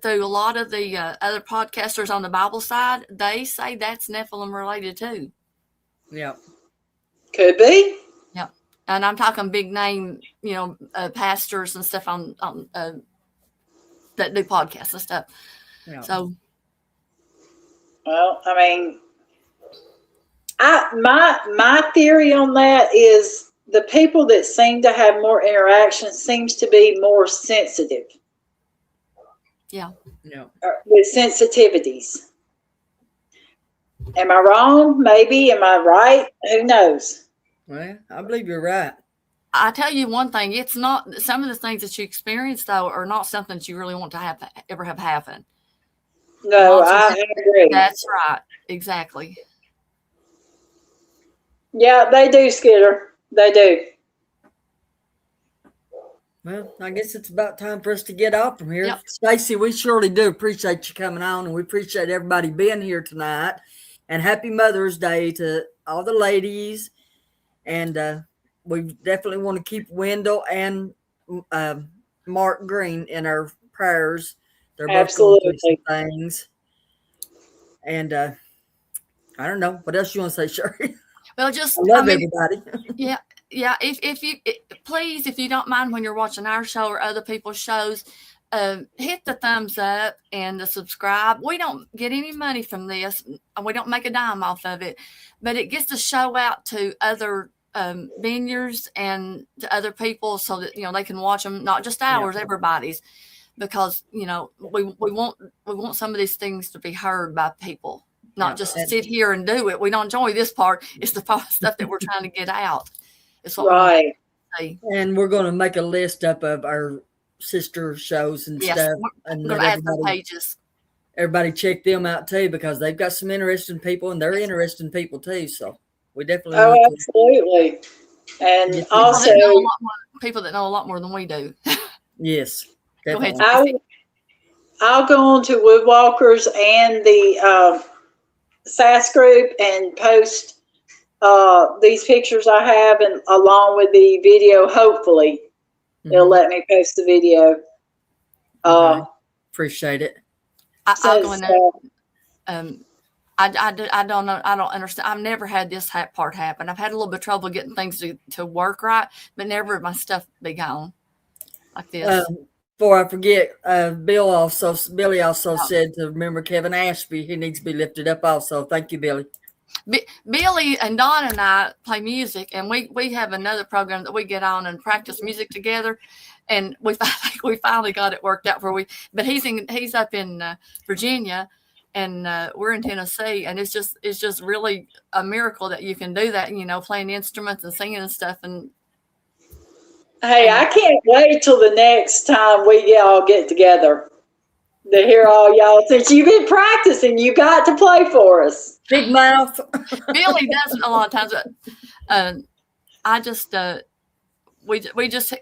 Through a lot of the other podcasters on the Bible side, they say that's Nephilim related too. Yeah, could be. Yeah, and I'm talking big name, pastors and stuff on that do podcasts and stuff. Yeah. So, well, I mean, my theory on that is the people that seem to have more interaction seems to be more sensitive. Yeah. With sensitivities. Am I wrong? Maybe. Am I right? Who knows? Well, I believe you're right. I tell you one thing, it's not, some of the things that you experience though are not something that you really want to ever have happen. No, I agree. That's right. Exactly. Yeah, they do, Skitter. They do. Well, I guess it's about time for us to get off from here. Yep. Stacey, we surely do appreciate you coming on, and we appreciate everybody being here tonight. And happy Mother's Day to all the ladies. And we definitely want to keep Wendell and Mark Green in our prayers. They're both absolutely going through some things. And I don't know. What else you want to say, Sherry? Well, just I love everybody. Yeah. Yeah, if you please, if you don't mind when you're watching our show or other people's shows, hit the thumbs up and the subscribe. We don't get any money from this, and we don't make a dime off of it, but it gets the show out to other vineyards and to other people so that they can watch them, not just ours, everybody's, because we want some of these things to be heard by people, not just sit here and do it. We don't enjoy this part. It's the stuff that we're trying to get out. Right. And we're going to make a list up of our sister shows and stuff. And we're going to add some pages. Everybody check them out too, because they've got some interesting people, and they're interesting people too. So we definitely. Oh, absolutely. And also people that know a lot more than we do. Yes. Definitely. Go ahead. I'll go on to Woodwalkers and the SAS group and post these pictures I have, and along with the video, hopefully it'll let me post the video. Appreciate it. I don't know. I don't understand. I've never had this part happen. I've had a little bit of trouble getting things to work right, but never my stuff be gone like this. Before I forget, Billy also said to remember Kevin Ashby. He needs to be lifted up also. Thank you, Billy. Billy and Don and I play music, and we have another program that we get on and practice music together. And we finally got it worked out but he's up in Virginia, and we're in Tennessee, and it's just really a miracle that you can do that, playing instruments and singing and stuff. And hey, I can't wait till the next time we all get together to hear all y'all. Since you've been practicing, you got to play for us. Big mouth. Billy does it a lot of times, but I just we just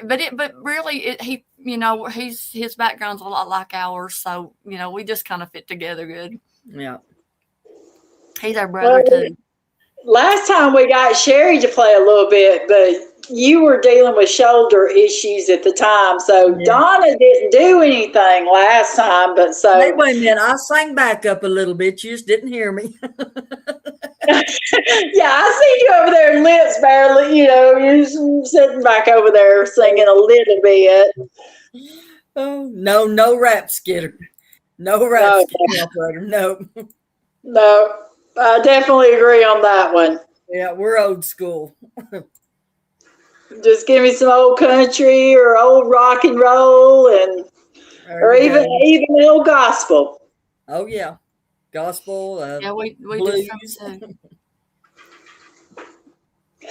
but really his background's a lot like ours, so we just kind of fit together good. Yeah, he's our brother too. Last time we got Sherry to play a little bit, but you were dealing with shoulder issues at the time, so Donna didn't do anything last time. But wait a minute, I sang back up a little bit. You just didn't hear me. Yeah, I see you over there, lips barely. You're sitting back over there singing a little bit. Oh no rap, Skitter. No rap sticking operator. No. No, I definitely agree on that one. Yeah, we're old school. Just give me some old country or old rock and roll, and or even old gospel. Oh yeah, gospel. Yeah, we blues. do some too.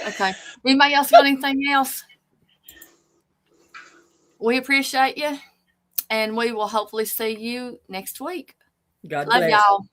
Okay. Anybody else got anything else? We appreciate you, and we will hopefully see you next week. God Love bless. y'all.